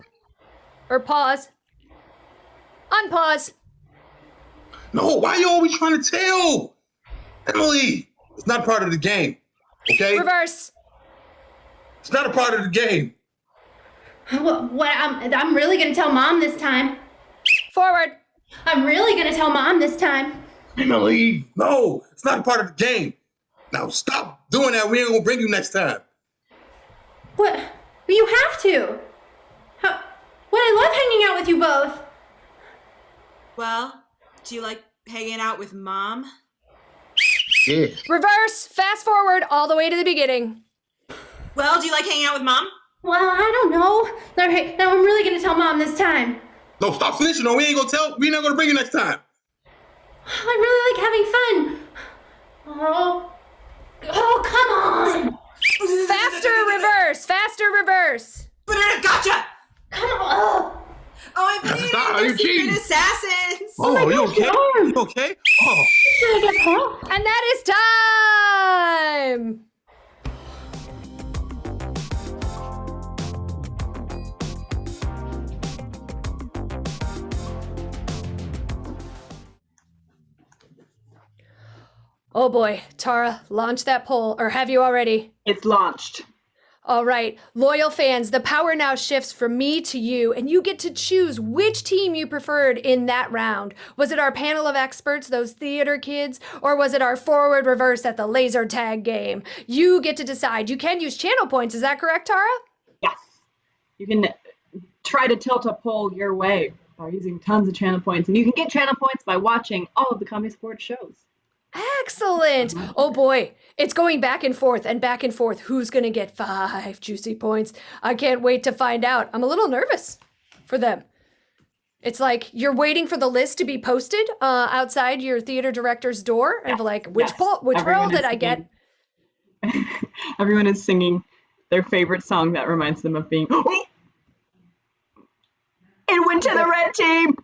Or pause. Unpause. No, why are you always trying to tell? Emily, it's not part of the game. Okay? Reverse. It's not a part of the game. What? I'm really gonna tell Mom this time. Forward. I'm really gonna tell Mom this time. Emily, no, it's not a part of the game. Now stop doing that. We ain't gonna bring you next time. What? You have to. What? I love hanging out with you both. Well, do you like hanging out with Mom? Yeah. Reverse, fast forward all the way to the beginning. Well, do you like hanging out with Mom? Well, I don't know. Okay, now I'm really gonna tell Mom this time. No, stop snitching. No, we ain't gonna tell. We not gonna bring you next time. I really like having fun. Oh, come on! Faster reverse. Gotcha! Come on! Oh, I'm bleeding! Stop, They're you secret cheating. assassins! Oh, you okay? You okay? Oh. And that is time! Oh boy, Tara, launch that poll, or have you already? It's launched. All right, loyal fans, the power now shifts from me to you, and you get to choose which team you preferred in that round. Was it our panel of experts, those theater kids, or was it our forward reverse at the laser tag game? You get to decide. You can use channel points, is that correct, Tara? Yes. You can try to tilt a poll your way by using tons of channel points, and you can get channel points by watching all of the Comedysportz shows. Excellent. Oh boy, it's going back and forth and back and forth. Who's going to get 5 juicy points? I can't wait to find out. I'm a little nervous for them. It's like you're waiting for the list to be posted outside your theater director's door and like, which role did I get? Everyone is singing their favorite song that reminds them of being, oh! It went to the red team!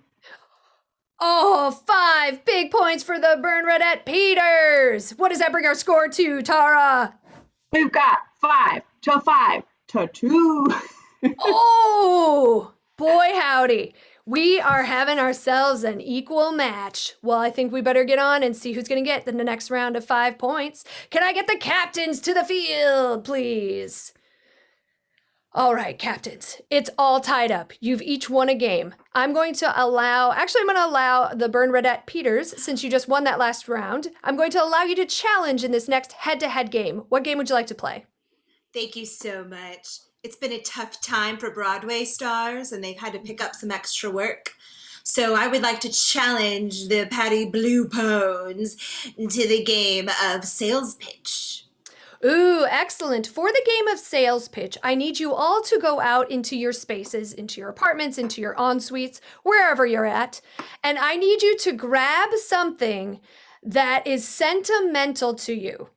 Oh, 5 big points for the Bernadette Peters. What does that bring our score to, Tara? We've got 5 to 2. Oh, boy howdy. We are having ourselves an equal match. Well, I think we better get on and see who's going to get the next round of 5 points. Can I get the captains to the field, please? All right, captains, it's all tied up. You've each won a game. I'm going to allow the Bernadette Peters, since you just won that last round, I'm going to allow you to challenge in this next head-to-head game. What game would you like to play? Thank you so much. It's been a tough time for Broadway stars, and they've had to pick up some extra work. So I would like to challenge the Patty Blue Pones to the game of sales pitch. Ooh, excellent. For the game of sales pitch, I need you all to go out into your spaces, into your apartments, into your en-suites, wherever you're at, and I need you to grab something that is sentimental to you.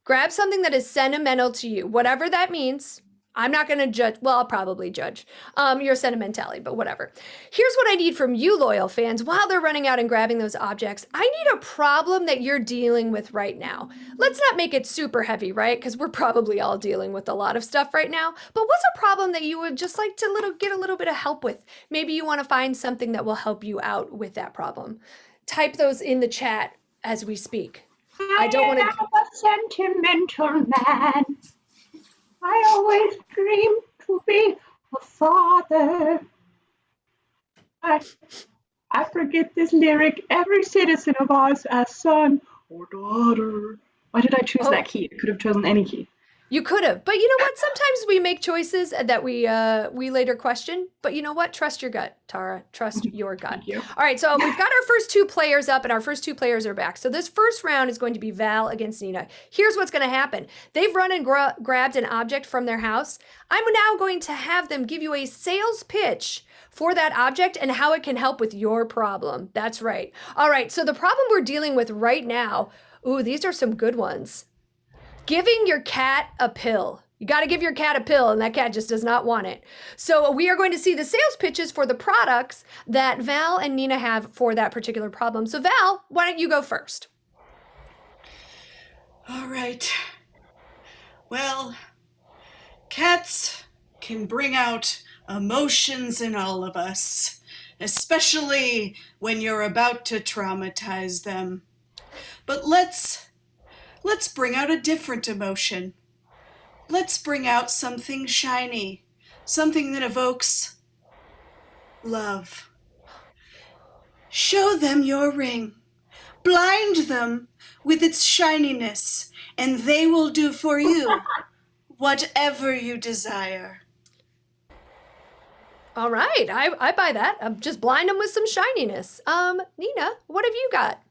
Grab something that is sentimental to you, whatever that means. I'm not going to judge. Well, I'll probably judge your sentimentality, but whatever. Here's what I need from you, loyal fans. While they're running out and grabbing those objects, I need a problem that you're dealing with right now. Let's not make it super heavy, right? Because we're probably all dealing with a lot of stuff right now. But what's a problem that you would just like to get a little bit of help with? Maybe you want to find something that will help you out with that problem. Type those in the chat as we speak. I don't want to. I'm a sentimental man. I always dreamed to be a father. I forget this lyric. Every citizen of ours as son or daughter. Why did I choose that key? I could have chosen any key. You could have, but you know what? Sometimes we make choices that we later question. But you know what? Trust your gut, Tara. Trust your gut. All right, so we've got our first 2 players up, and our first 2 players are back. So this first round is going to be Val against Nina. Here's what's going to happen. They've run and grabbed an object from their house. I'm now going to have them give you a sales pitch for that object and how it can help with your problem. That's right. All right, so the problem we're dealing with right now, ooh, these are some good ones. Giving your cat a pill. You got to give your cat a pill, and that cat just does not want it. So we are going to see the sales pitches for the products that Val and Nina have for that particular problem. So Val, why don't you go first? All right. Well, cats can bring out emotions in all of us, especially when you're about to traumatize them. But let's bring out a different emotion. Let's bring out something shiny, something that evokes love. Show them your ring. Blind them with its shininess, and they will do for you whatever you desire. All right, I buy that. Just blind them with some shininess. Nina, what have you got?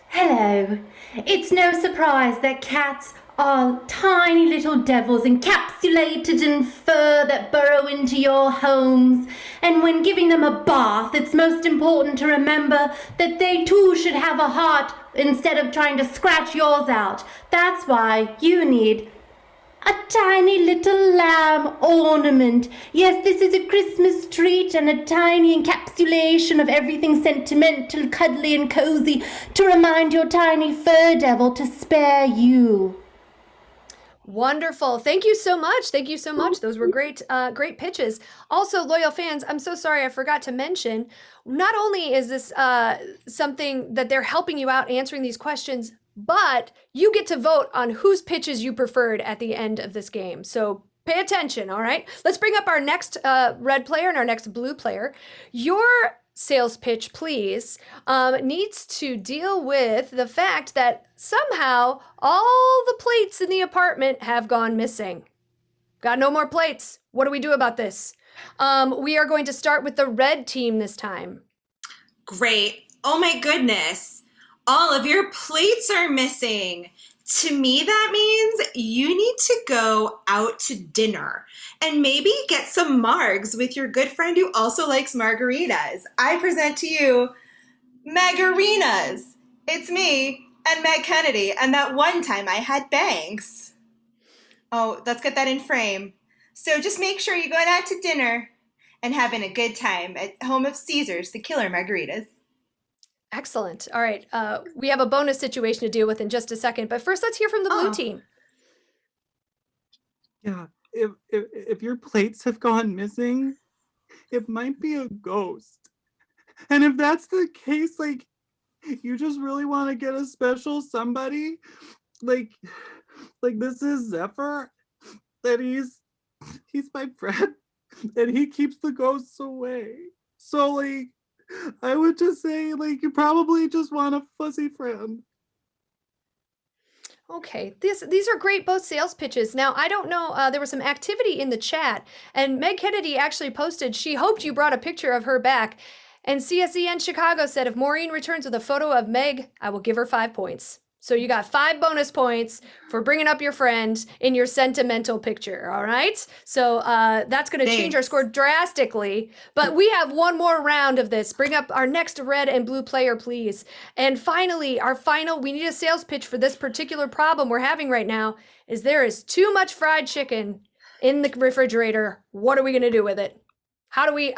Hello. It's no surprise that cats are tiny little devils encapsulated in fur that burrow into your homes. And when giving them a bath, it's most important to remember that they too should have a heart instead of trying to scratch yours out. That's why you need a tiny little lamb ornament. Yes, this is a Christmas treat and a tiny encapsulation of everything sentimental, cuddly and cozy to remind your tiny fur devil to spare you. Wonderful. Thank you so much. Thank you so much. Those were great, great pitches. Also, loyal fans, I'm so sorry I forgot to mention, not only is this something that they're helping you out answering these questions, but you get to vote on whose pitches you preferred at the end of this game. So pay attention, all right? Let's bring up our next red player and our next blue player. Your sales pitch, please, needs to deal with the fact that somehow all the plates in the apartment have gone missing. Got no more plates. What do we do about this? We are going to start with the red team this time. Great. Oh my goodness. All of your plates are missing. To me, that means you need to go out to dinner and maybe get some margs with your good friend who also likes margaritas. I present to you Margarinas. It's me and Meg Kennedy, and that one time I had bangs. Oh, let's get that in frame. So just make sure you're going out to dinner and having a good time at home of Caesar's, the killer margaritas. Excellent. All right. We have a bonus situation to deal with in just a second, but first let's hear from the blue team. Yeah, if your plates have gone missing, it might be a ghost. And if that's the case, like, you just really want to get a special somebody, like this is Zephyr, that he's my friend, and he keeps the ghosts away. So, like, I would just say, like, you probably just want a fuzzy friend. Okay, these are great both sales pitches. Now, I don't know, there was some activity in the chat, and Meg Kennedy actually posted she hoped you brought a picture of her back. And CSEN Chicago said, if Maureen returns with a photo of Meg, I will give her 5 points. So you got 5 bonus points for bringing up your friend in your sentimental picture, all right? So that's going to change our score drastically. But we have one more round of this. Bring up our next red and blue player, please. And finally, we need a sales pitch for this particular problem we're having right now, is there is too much fried chicken in the refrigerator. What are we going to do with it? How do we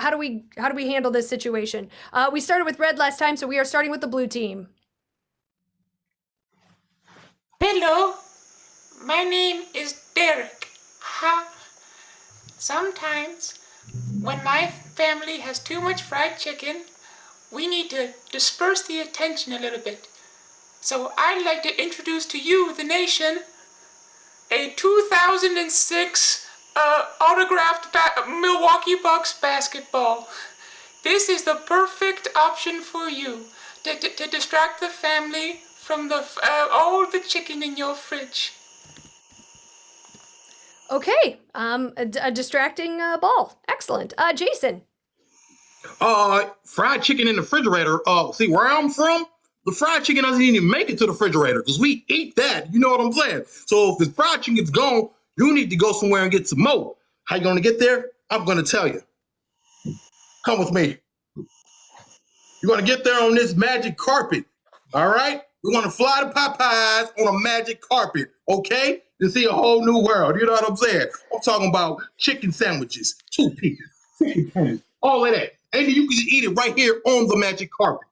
handle this situation? We started with red last time, so we are starting with the blue team. Hello, my name is Derek. Sometimes, when my family has too much fried chicken, we need to disperse the attention a little bit. So I'd like to introduce to you, the nation, a 2006 autographed Milwaukee Bucks basketball. This is the perfect option for you to distract the family from all the chicken in your fridge. Okay, a distracting ball. Excellent. Jason. Fried chicken in the refrigerator. See where I'm from? The fried chicken doesn't even make it to the refrigerator because we eat that. You know what I'm saying? So if the fried chicken's gone, you need to go somewhere and get some more. How you gonna get there? I'm gonna tell you. Come with me. You're gonna get there on this magic carpet. All right? We're gonna fly to Popeyes on a magic carpet, okay? To see a whole new world. You know what I'm saying? I'm talking about chicken sandwiches, 2 pieces, chicken tenders, all of that. And you can just eat it right here on the magic carpet.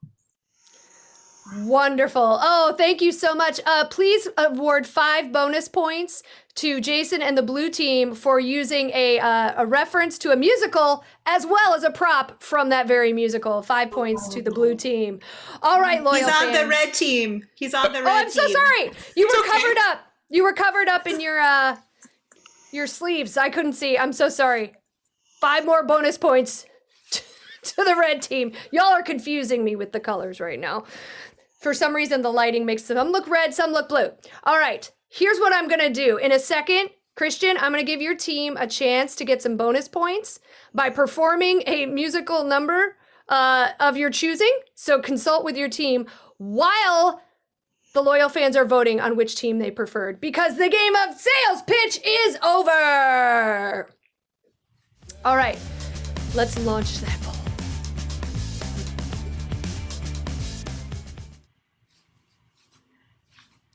Wonderful. Oh, thank you so much. Please award 5 bonus points to Jason and the blue team for using a reference to a musical as well as a prop from that very musical. 5 points to the blue team. All right, loyal fans. He's on the red team. He's on the red team. Oh, I'm so sorry. You were covered up. You were covered up in your sleeves. I couldn't see. I'm so sorry. 5 more bonus points to the red team. Y'all are confusing me with the colors right now. For some reason, the lighting makes some look red, some look blue. All right, here's what I'm gonna do. In a second, Christian, I'm gonna give your team a chance to get some bonus points by performing a musical number of your choosing. So consult with your team while the loyal fans are voting on which team they preferred, because the game of sales pitch is over. All right, let's launch that ball.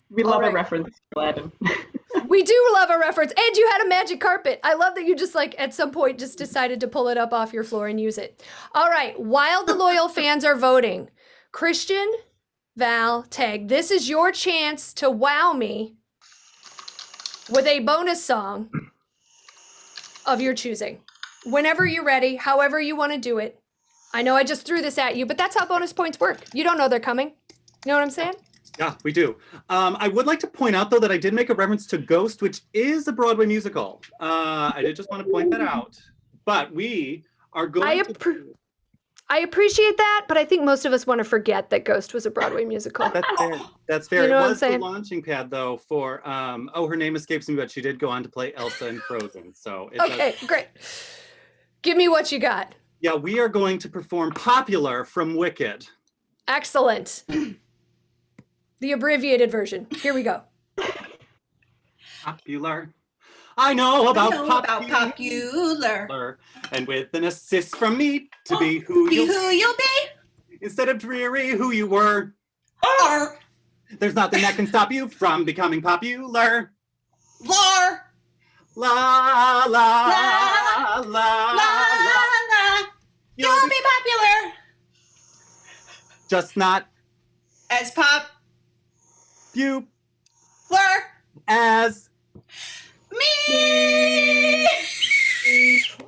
We love a reference, Aladdin. We do love a reference. And you had a magic carpet. I love that you just like at some point just decided to pull it up off your floor and use it. All right, while the loyal fans are voting, Christian, Val, Teg, this is your chance to wow me with a bonus song of your choosing. Whenever you're ready, however you want to do it. I know I just threw this at you, but that's how bonus points work. You don't know they're coming. You know what I'm saying? Yeah, we do. I would like to point out, though, that I did make a reference to Ghost, which is a Broadway musical. I did just want to point that out. But we are going I appreciate that, but I think most of us want to forget that Ghost was a Broadway musical. That's fair. That's fair. You know It what I'm was the saying? launching pad, though, for, her name escapes me, but she did go on to play Elsa in Frozen. So it Okay, great. Give me what you got. Yeah, we are going to perform Popular from Wicked. Excellent. The abbreviated version. Here we go. Popular. I know about popular. And with an assist from me to be who you'll be. Instead of dreary, who you were. There's nothing that can stop you from becoming popular. Lar. La la la la la. You'll be popular. Just not as pop. You. As me.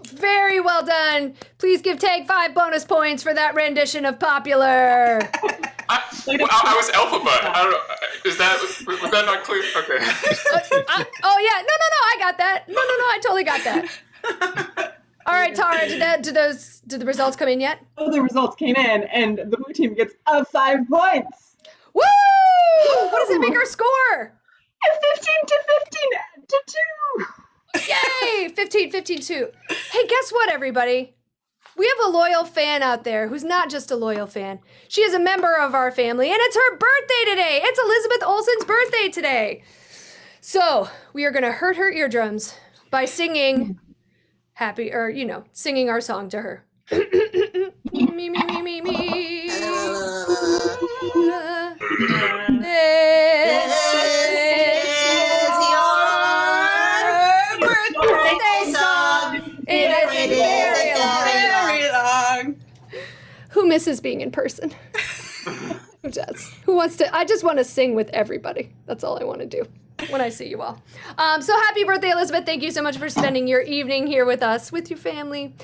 Very well done. Please give Tag 5 bonus points for that rendition of Popular. I was alphabet. I don't know. Was that not clear? Okay. Oh yeah, no, I got that. No, I totally got that. All right, Tara, did the results come in yet? Oh, the results came in, and the blue team gets 5 points. Woo! What does it make our score? 15 to 2. Yay! 15-2. Hey, guess what, everybody? We have a loyal fan out there who's not just a loyal fan. She is a member of our family, and it's her birthday today. It's Elizabeth Olsen's birthday today. So we are gonna hurt her eardrums by singing singing our song to her. Me. This is your birthday song. It is very long. Who misses being in person? Who does? Who wants to? I just want to sing with everybody. That's all I want to do when I see you all. So happy birthday, Elizabeth. Thank you so much for spending your evening here with us, with your family.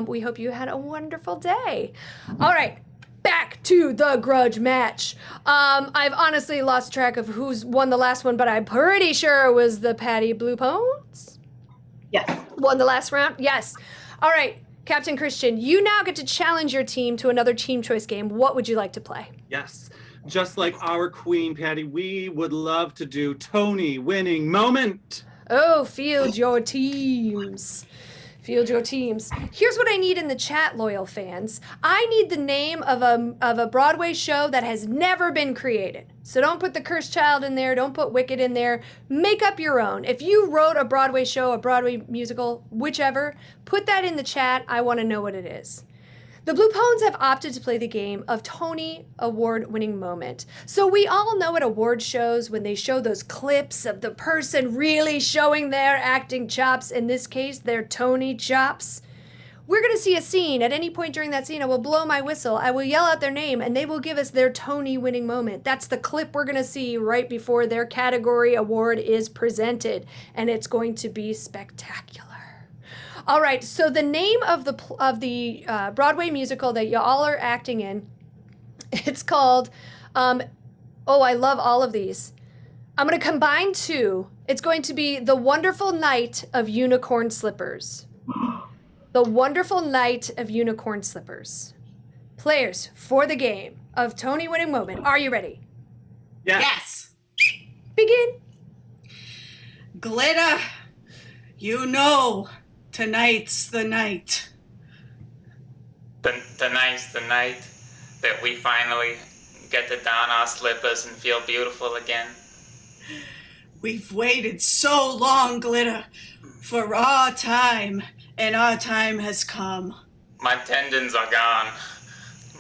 We hope you had a wonderful day. All right. Back to the grudge match. I've honestly lost track of who's won the last one, but I'm pretty sure it was the Patty Blue Pones. Yes. Won the last round? Yes. All right, Captain Christian, you now get to challenge your team to another team choice game. What would you like to play? Yes. Just like our queen, Patty, we would love to do Tony winning moment. Oh, field your teams. Field your teams. Here's what I need in the chat, loyal fans. I need the name of a Broadway show that has never been created. So don't put The Cursed Child in there. Don't put Wicked in there. Make up your own. If you wrote a Broadway show, a Broadway musical, whichever, put that in the chat. I want to know what it is. The Blue Pones have opted to play the game of Tony Award-winning moment. So we all know at award shows when they show those clips of the person really showing their acting chops, in this case, their Tony chops. We're going to see a scene. At any point during that scene, I will blow my whistle. I will yell out their name, and they will give us their Tony-winning moment. That's the clip we're going to see right before their category award is presented, and it's going to be spectacular. All right, so the name of the Broadway musical that y'all are acting in, it's called, I love all of these. I'm going to combine 2. It's going to be The Wonderful Night of Unicorn Slippers. The Wonderful Night of Unicorn Slippers. Players for the game of Tony winning moment. Are you ready? Yes. Begin. Glitter, you know, tonight's the night. Tonight's the night that we finally get to don our slippers and feel beautiful again. We've waited so long, Glitter, for our time, and our time has come. My tendons are gone,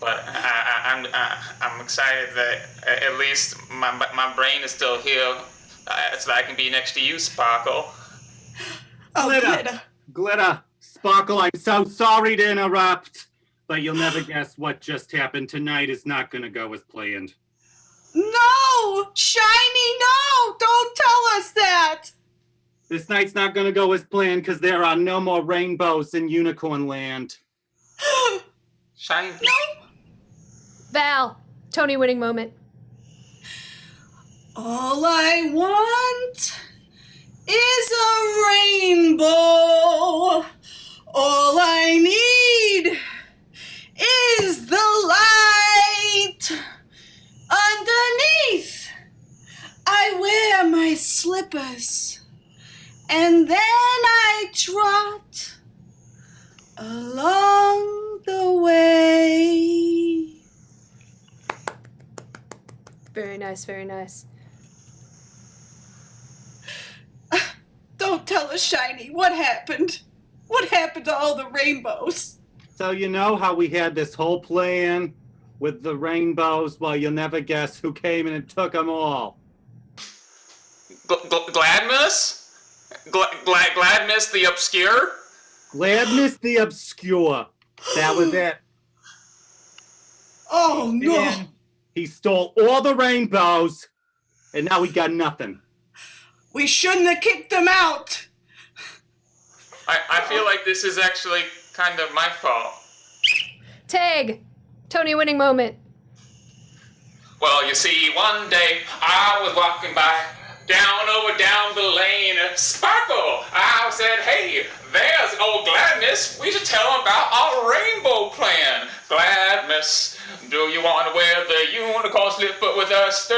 but I'm excited that at least my brain is still here, so I can be next to you, Sparkle. Oh, Glitter, Sparkle, I'm so sorry to interrupt, but you'll never guess what just happened. Tonight is not going to go as planned. No! Shiny, no! Don't tell us that! This night's not going to go as planned because there are no more rainbows in Unicorn Land. Shiny. No! Val, Tony winning moment. All I want is a rainbow. All I need is the light. Underneath, I wear my slippers, and then I trot along the way. Very nice, very nice. Don't tell us, Shiny, what happened? What happened to all the rainbows? So you know how we had this whole plan with the rainbows? Well, you'll never guess who came in and took them all. Gladness? Gladness the Obscure? Gladness the Obscure. That was it. Oh, no. And he stole all the rainbows, and now we got nothing. We shouldn't have kicked them out. I feel like this is actually kind of my fault. Tag, Tony winning moment. Well, you see, one day I was walking by, down the lane, Sparkle. I said, hey, there's old Gladness. We should tell him about our rainbow plan. Gladness, do you want to wear the unicorn slipper with us?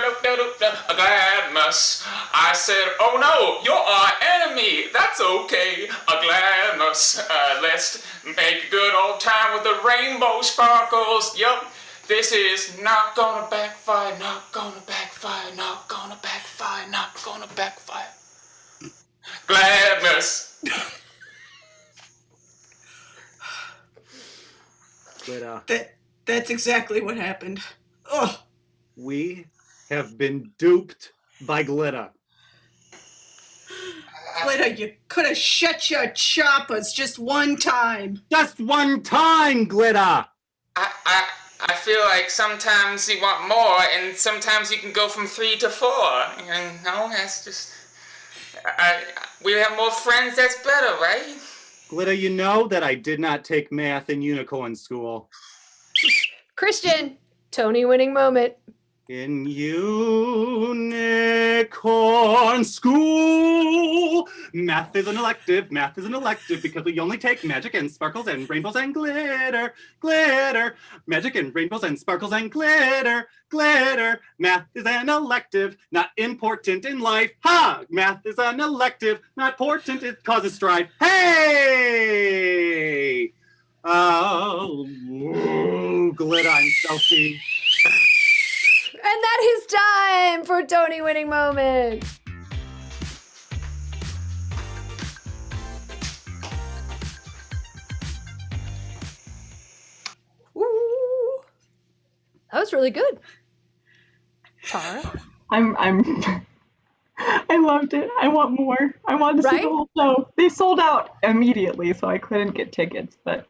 Gladness. I said, oh no, you're our enemy. That's okay. Gladness. Let's make a good old time with the rainbow sparkles. Yup. This is not gonna backfire, not gonna backfire, not gonna backfire, not gonna backfire. Gladness. That's exactly what happened. Ugh. We have been duped by Glitter. Glitter, you could have shut your choppers just one time. Just one time, Glitter! I feel like sometimes you want more, and sometimes you can go from 3 to 4. And no, that's just... we have more friends, that's better, right? Glitter, you know that I did not take math in unicorn school. Christian, Tony winning moment. In unicorn school, math is an elective because we only take magic and sparkles and rainbows and glitter, glitter, magic and rainbows and sparkles and glitter, glitter. Math is an elective, not important in life. Ha! Math is an elective, not important, it causes strife. Hey! Oh, glitter, I'm selfie. And that is time for Tony winning moment. Ooh. That was really good. Tara? I loved it. I want more. I want to see the whole show. They sold out immediately, so I couldn't get tickets, but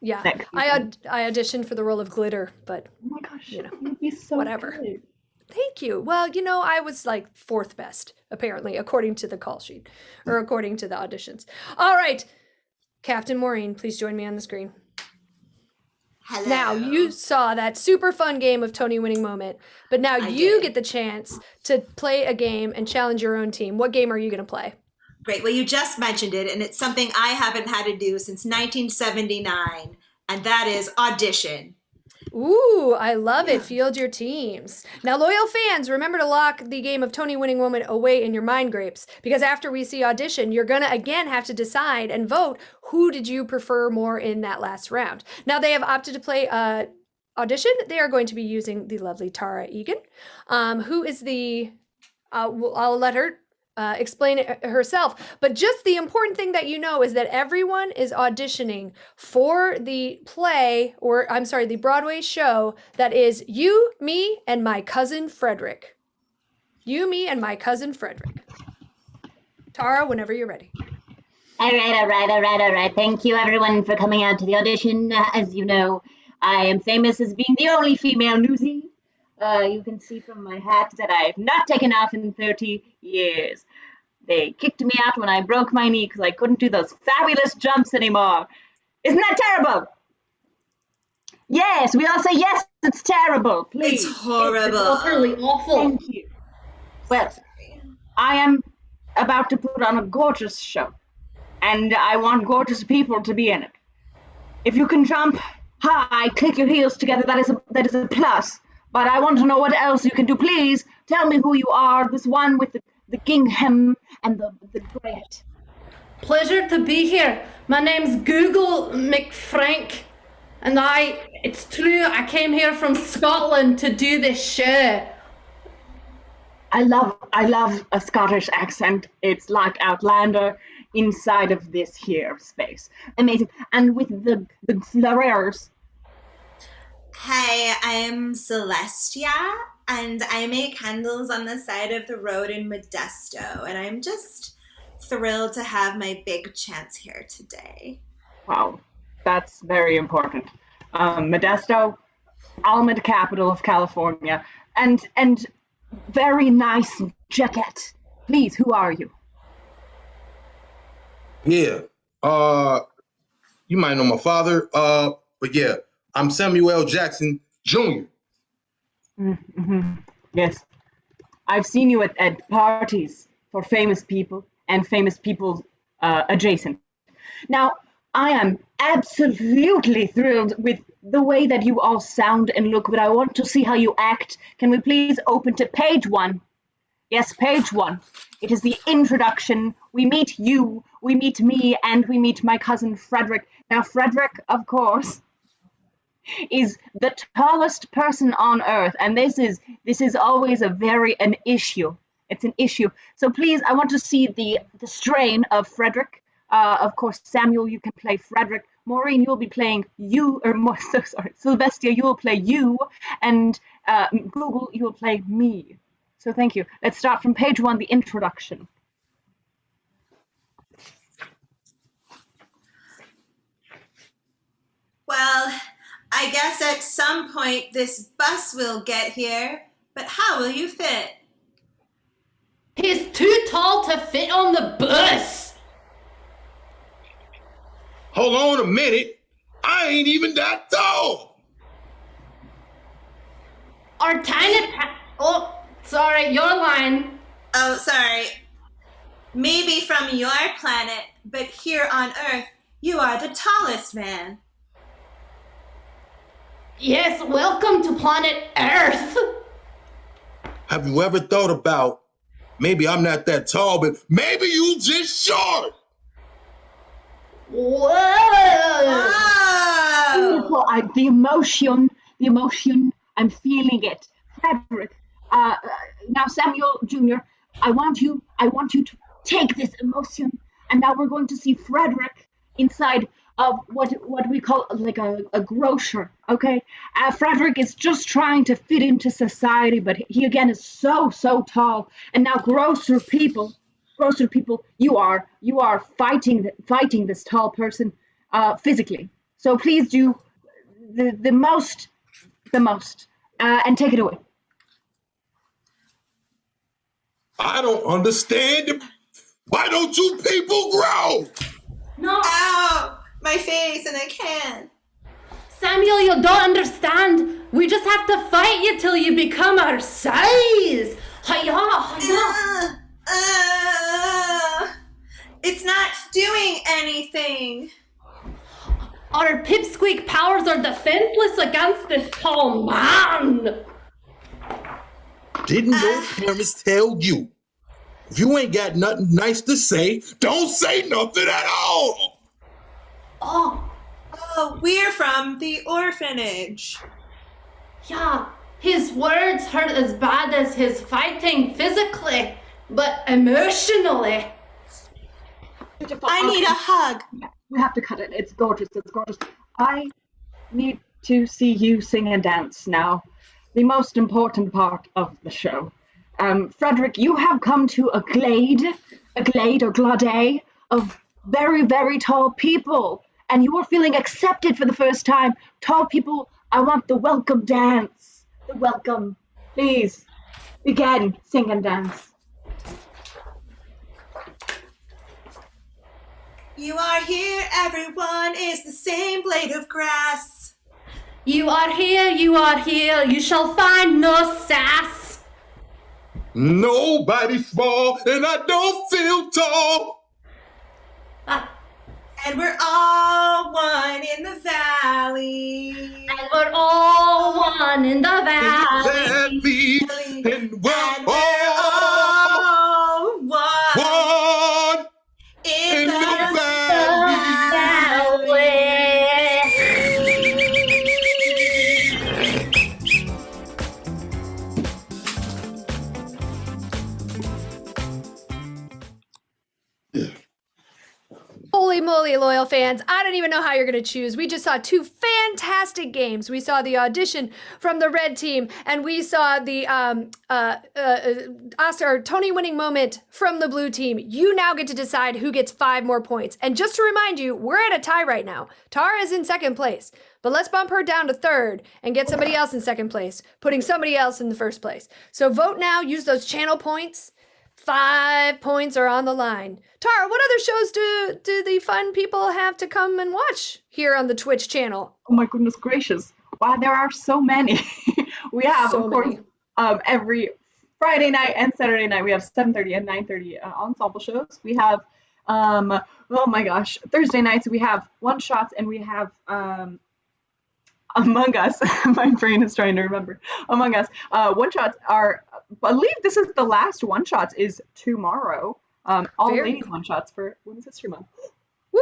yeah, I auditioned for the role of Glitter, but oh my gosh, you know, you'd be so whatever. good. Thank you. Well, you know, I was like 4th best, apparently, according to the call sheet, or according to the auditions. All right, Captain Maureen, please join me on the screen. Hello. Now, you saw that super fun game of Tony winning moment, but now you get the chance to play a game and challenge your own team. What game are you going to play? Great. Well, you just mentioned it, and it's something I haven't had to do since 1979, and that is audition. Ooh, I love it. Field your teams. Now, loyal fans, remember to lock the game of Tony Winning Woman away in your mind grapes, because after we see audition, you're going to again have to decide and vote who did you prefer more in that last round. Now, they have opted to play audition. They are going to be using the lovely Tara Egan, who is the, I'll let her explain it herself. But just the important thing that you know is that everyone is auditioning for the play, or I'm sorry, the Broadway show that is You, Me, and My Cousin Frederick. You, Me, and My Cousin Frederick. Tara, whenever you're ready. All right. Thank you, everyone, for coming out to the audition. As you know, I am famous as being the only female newsie. You can see from my hat that I've not taken off in 30 years. They kicked me out when I broke my knee because I couldn't do those fabulous jumps anymore. Isn't that terrible? Yes, we all say yes, it's terrible. Please. It's horrible. It's utterly awful. Thank you. Well, I am about to put on a gorgeous show, and I want gorgeous people to be in it. If you can jump high, click your heels together, that is a plus. But I want to know what else you can do. Please tell me who you are. This one with the gingham and the grey hat. Pleasure to be here. My name's Google McFrank, and it's true, I came here from Scotland to do this show. I love a Scottish accent. It's like Outlander inside of this here space. Amazing. And with the flowers. Hi, I'm Celestia, and I make candles on the side of the road in Modesto, and I'm just thrilled to have my big chance here today. Wow, that's very important. Modesto, almond capital of California, and very nice jacket. Please, who are you? Yeah. You might know my father. But yeah, I'm Samuel L. Jackson Jr. Mm-hmm. Yes. I've seen you at parties for famous people and famous people adjacent. Now, I am absolutely thrilled with the way that you all sound and look, but I want to see how you act. Can we please open to page 1? Yes, page 1. It is the introduction. We meet you, we meet me, and we meet my cousin Frederick. Now, Frederick, of course, is the tallest person on earth, and this is always an issue. It's an issue. So please, I want to see the strain of Frederick. Of course, Samuel, you can play Frederick. Maureen, you'll be playing you, Sylvestia, you will play you, and Google, you will play me. So thank you. Let's start from page 1, the introduction. Well, I guess at some point this bus will get here, but how will you fit? He's too tall to fit on the bus. Hold on a minute. I ain't even that tall. Our tiny... Oh, sorry, your line. Oh, sorry. Maybe from your planet, but here on Earth, you are the tallest man. Yes, welcome to planet Earth. Have you ever thought about, maybe I'm not that tall, but maybe you just short? Whoa! The emotion, I'm feeling it. Frederick, now Samuel Jr., I want you to take this emotion, and now we're going to see Frederick inside of what we call like a grocer, okay? Frederick is just trying to fit into society, but he again is so tall. And now grocer people, you are fighting this tall person physically. So please do the most, and take it away. I don't understand. Why don't you people grow? No. Ow! My face, and I can't. Samuel, you don't understand. We just have to fight you till you become our size. Hiya, hiya. not doing anything. Our pipsqueak powers are defenseless against this tall man. Didn't your parents tell you? If you ain't got nothing nice to say, don't say nothing at all. Oh, we're from the orphanage. yeah. His words hurt as bad as his fighting physically, but emotionally. I need a hug. We have to cut it. It's gorgeous. It's gorgeous. I need to see you sing and dance now. The most important part of the show. Frederick, you have come to a glade or glade of very, very tall people, and you are feeling accepted for the first time. Tall people, I want the welcome dance. The welcome. Please, begin, sing and dance. You are here, everyone is the same blade of grass. You are here, you shall find no sass. Nobody's small, and I don't feel tall. And we're all one in the valley. And we're all one in the valley. And we're all one in the valley. Holy moly, loyal fans. I don't even know how you're going to choose. We just saw two fantastic games. We saw the audition from the red team, and we saw the Oscar Tony-winning moment from the blue team. You now get to decide who gets 5 more points. And just to remind you, we're at a tie right now. Tara is in second place, but let's bump her down to third and get somebody else in second place, putting somebody else in the first place. So vote now. Use those channel points. 5 points are on the line. Tara, what other shows do the fun people have to come and watch here on the Twitch channel? Oh my goodness gracious. Wow, there are so many. We have, So of course, many. every Friday night and Saturday night, we have 7:30 and 9:30 ensemble shows. We have, oh my gosh, Thursday nights, we have one-shots, and we have Among Us. My brain is trying to remember. Among Us. One-shots are, I believe this is the last one-shots is tomorrow. All Very ladies one-shots for Women's History Month. Woo!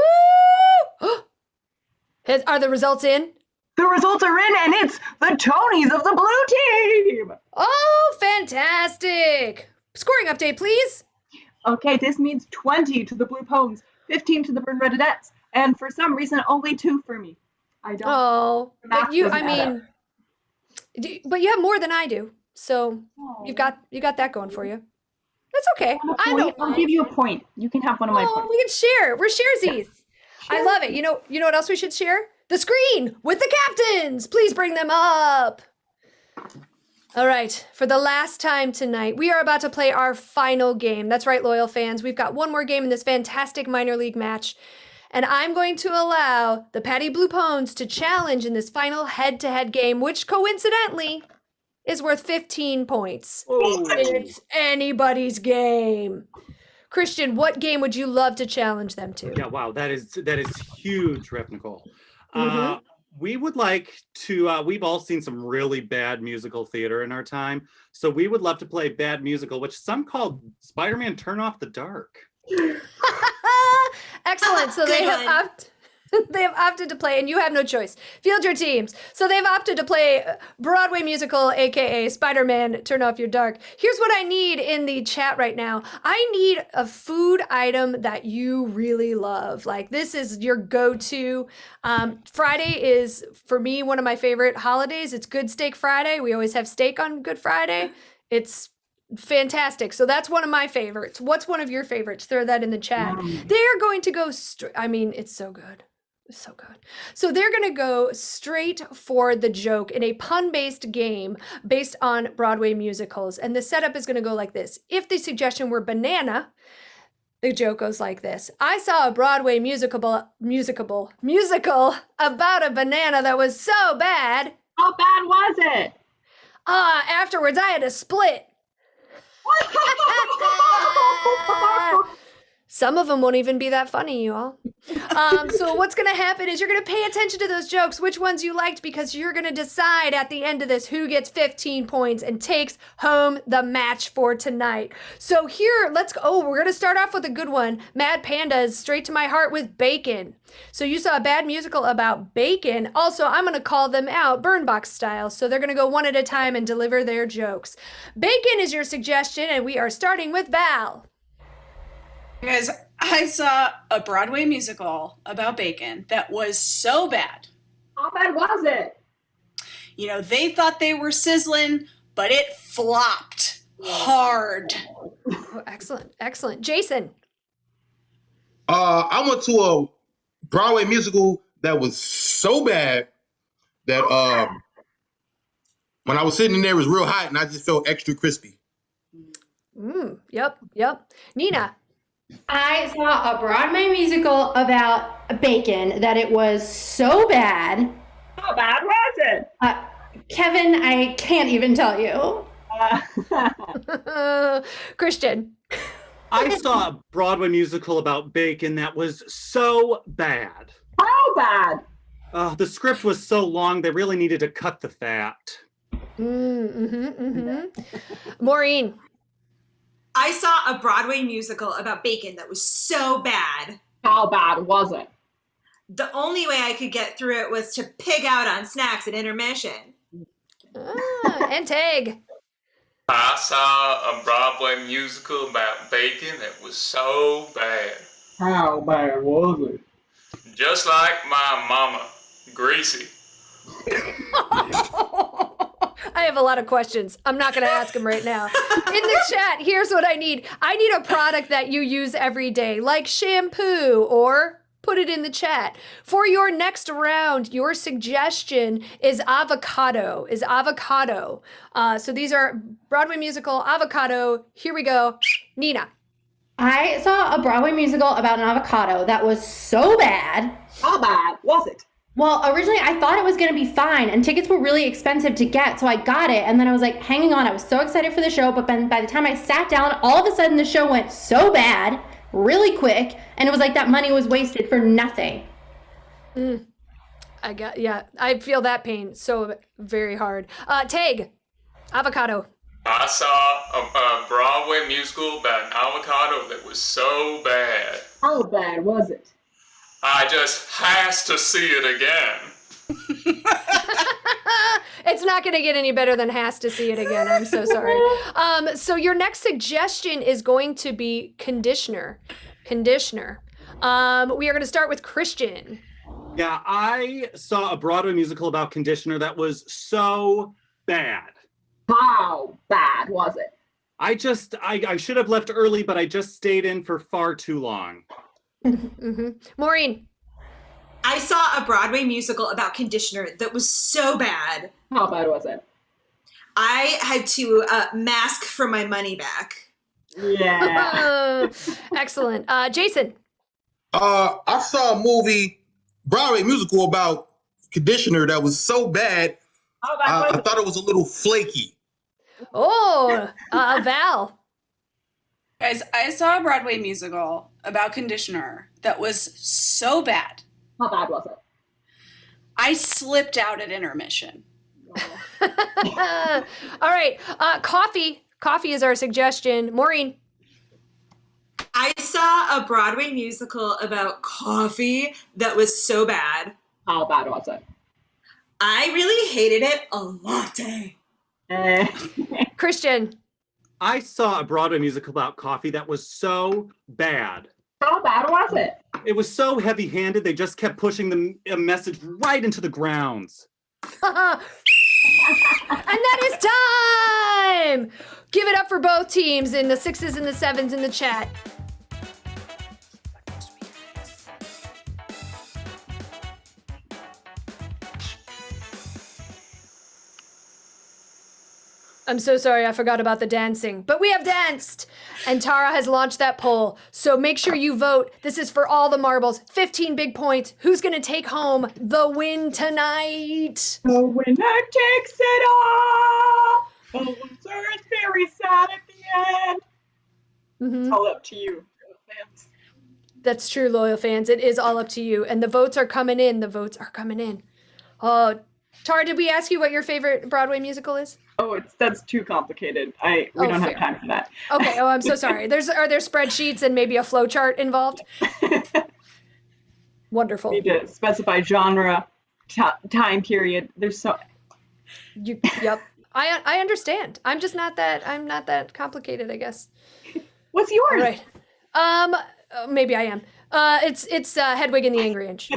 Are the results in? The results are in, and it's the Tonys of the blue team! Oh, fantastic! Scoring update, please. Okay, this means 20 to the Blue Pones, 15 to the Burn Redettes, and for some reason, only 2 for me. I don't. Oh, math but you, doesn't I add up. mean, but you have more than I do, so you got that going for you. That's okay. I don't I'll mind. give you a point. You can have one of my Oh, points. we can share. We're sharesies. I love it. You know what else we should share? The screen with the captains. Please bring them up. All right, for the last time tonight, we are about to play our final game. That's right, loyal fans. We've got one more game in this fantastic minor league match. And I'm going to allow the Patty Blue Pones to challenge in this final head-to-head game, which coincidentally is worth 15 points. It's anybody's game. Christian, what game would you love to challenge them to? Yeah, wow, that is huge, Rep Nicole. Mhm. We would like to, we've all seen some really bad musical theater in our time, so we would love to play Bad Musical, which some call Spider-Man Turn Off the Dark. Excellent. So they have opted to play, and you have no choice. Field your teams. So they've opted to play Broadway musical, aka Spider-Man Turn Off Your Dark. Here's what I need in the chat right now. I need a food item that you really love. Like, this is your go-to. Friday is, for me, one of my favorite holidays. It's Good Steak Friday. We always have steak on Good Friday. It's fantastic. So that's one of my favorites. What's one of your favorites? Throw that in the chat. They're going to go I mean, it's so good. It's so good. So they're going to go straight for the joke in a pun-based game based on Broadway musicals. And the setup is going to go like this. If the suggestion were banana, the joke goes like this. I saw a Broadway musical about a banana that was so bad. How bad was it? Afterwards I had to split. Some of them won't even be that funny, you all. So what's going to happen is you're going to pay attention to those jokes, which ones you liked, because you're going to decide at the end of this who gets 15 points and takes home the match for tonight. So here, let's go. Oh, we're going to start off with a good one. Mad Panda is straight to my heart with bacon. So you saw a bad musical about bacon. Also, I'm going to call them out Burn Box style. So they're going to go one at a time and deliver their jokes. Bacon is your suggestion, and we are starting with Val. Guys, I saw a Broadway musical about bacon that was so bad. How bad was it? You know, they thought they were sizzling, but it flopped hard. Oh, excellent, excellent. Jason. I went to a Broadway musical that was so bad that when I was sitting in there, it was real hot and I just felt extra crispy. Yep. Nina. I saw a Broadway musical about bacon that it was so bad. How bad was it? Kevin, I can't even tell you. Christian. I saw a Broadway musical about bacon that was so bad. How bad? The script was so long, they really needed to cut the fat. Maureen. I saw a Broadway musical about bacon that was so bad. How bad was it? The only way I could get through it was to pig out on snacks at intermission. And Tag. I saw a Broadway musical about bacon that was so bad. How bad was it? Just like my mama, greasy. I have a lot of questions. I'm not going to ask them right now. In the chat, here's what I need. I need a product that you use every day, like shampoo, or put it in the chat. For your next round, your suggestion is avocado. So these are Broadway musical, avocado. Here we go. Nina. I saw a Broadway musical about an avocado that was so bad. How bad was it? Well, originally I thought it was going to be fine, and tickets were really expensive to get, so I got it, and then I was like, hanging on, I was so excited for the show, but then by the time I sat down, all of a sudden the show went so bad, really quick, and it was like that money was wasted for nothing. I feel that pain so very hard. Tag, avocado. I saw a Broadway musical about an avocado that was so bad. How bad was it? I just has to see it again. It's not going to get any better than has to see it again. I'm so sorry. So your next suggestion is going to be conditioner. We are going to start with Christian. Yeah, I saw a Broadway musical about conditioner that was so bad. How bad was it? I should have left early, but I just stayed in for far too long. Maureen. I saw a Broadway musical about conditioner that was so bad. How bad was it? I had to mask for my money back. Yeah. Excellent. Jason. I saw a Broadway musical about conditioner that was so bad, I thought it was a little flaky. Oh, Val. Guys, I saw a Broadway musical about conditioner that was so bad. How bad was it? I slipped out at intermission. All right. Coffee. Coffee is our suggestion. Maureen. I saw a Broadway musical about coffee that was so bad. How bad was it? I really hated it. A latte. Christian. I saw a Broadway musical about coffee that was so bad. How bad was it? It was so heavy-handed, they just kept pushing the message right into the grounds. And that is time! Give it up for both teams in the 6s and the 7s in the chat. I'm so sorry, I forgot about the dancing. But we have danced! And Tara has launched that poll. So make sure you vote. This is for all the marbles. 15 big points. Who's gonna take home the win tonight? The winner takes it all! The loser is very sad at the end. It's all up to you, fans. That's true, loyal fans. It is all up to you. And the votes are coming in. The votes are coming in. Oh, Tara, did we ask you what your favorite Broadway musical is? Oh, that's too complicated. We don't have fair. time for that. Okay. Oh, I'm so sorry. Are there spreadsheets and maybe a flow chart involved? Wonderful. Need to specify genre, time period. There's so. Yep. I understand. I'm just not that complicated, I guess. What's yours? All right. Maybe I am. It's Hedwig and the Angry Inch.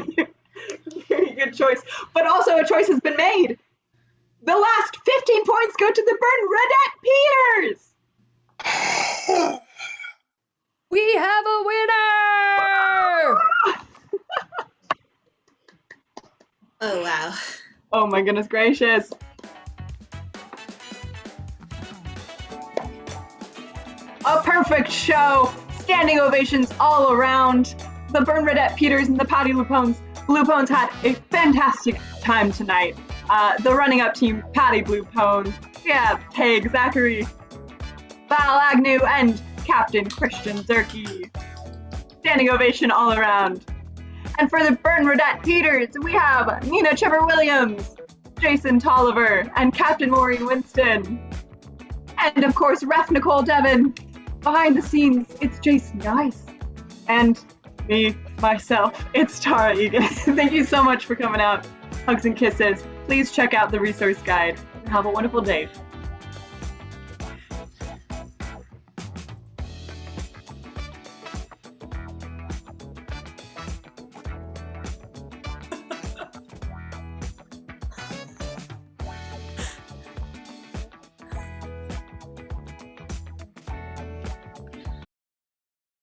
Very good choice. But also a choice has been made. The last 15 points go to the Bernadette Peters. We have a winner! Oh, wow. Oh my goodness gracious. A perfect show. Standing ovations all around. The Bernadette Peters and the Patty Bluepones had a fantastic time tonight. The running up team, Patty Bluepone, Tag Zachary, Val Agnew, and Captain Christian Zerke. Standing ovation all around. And for the Bernadette Peters, we have Nina Chipper-Williams, Jason Tolliver, and Captain Maureen Winston. And of course, Ref Nicole Devon. Behind the scenes, it's Jason Geis. And me, myself, it's Tara Egan. Thank you so much for coming out. Hugs and kisses. Please check out the resource guide. Have a wonderful day.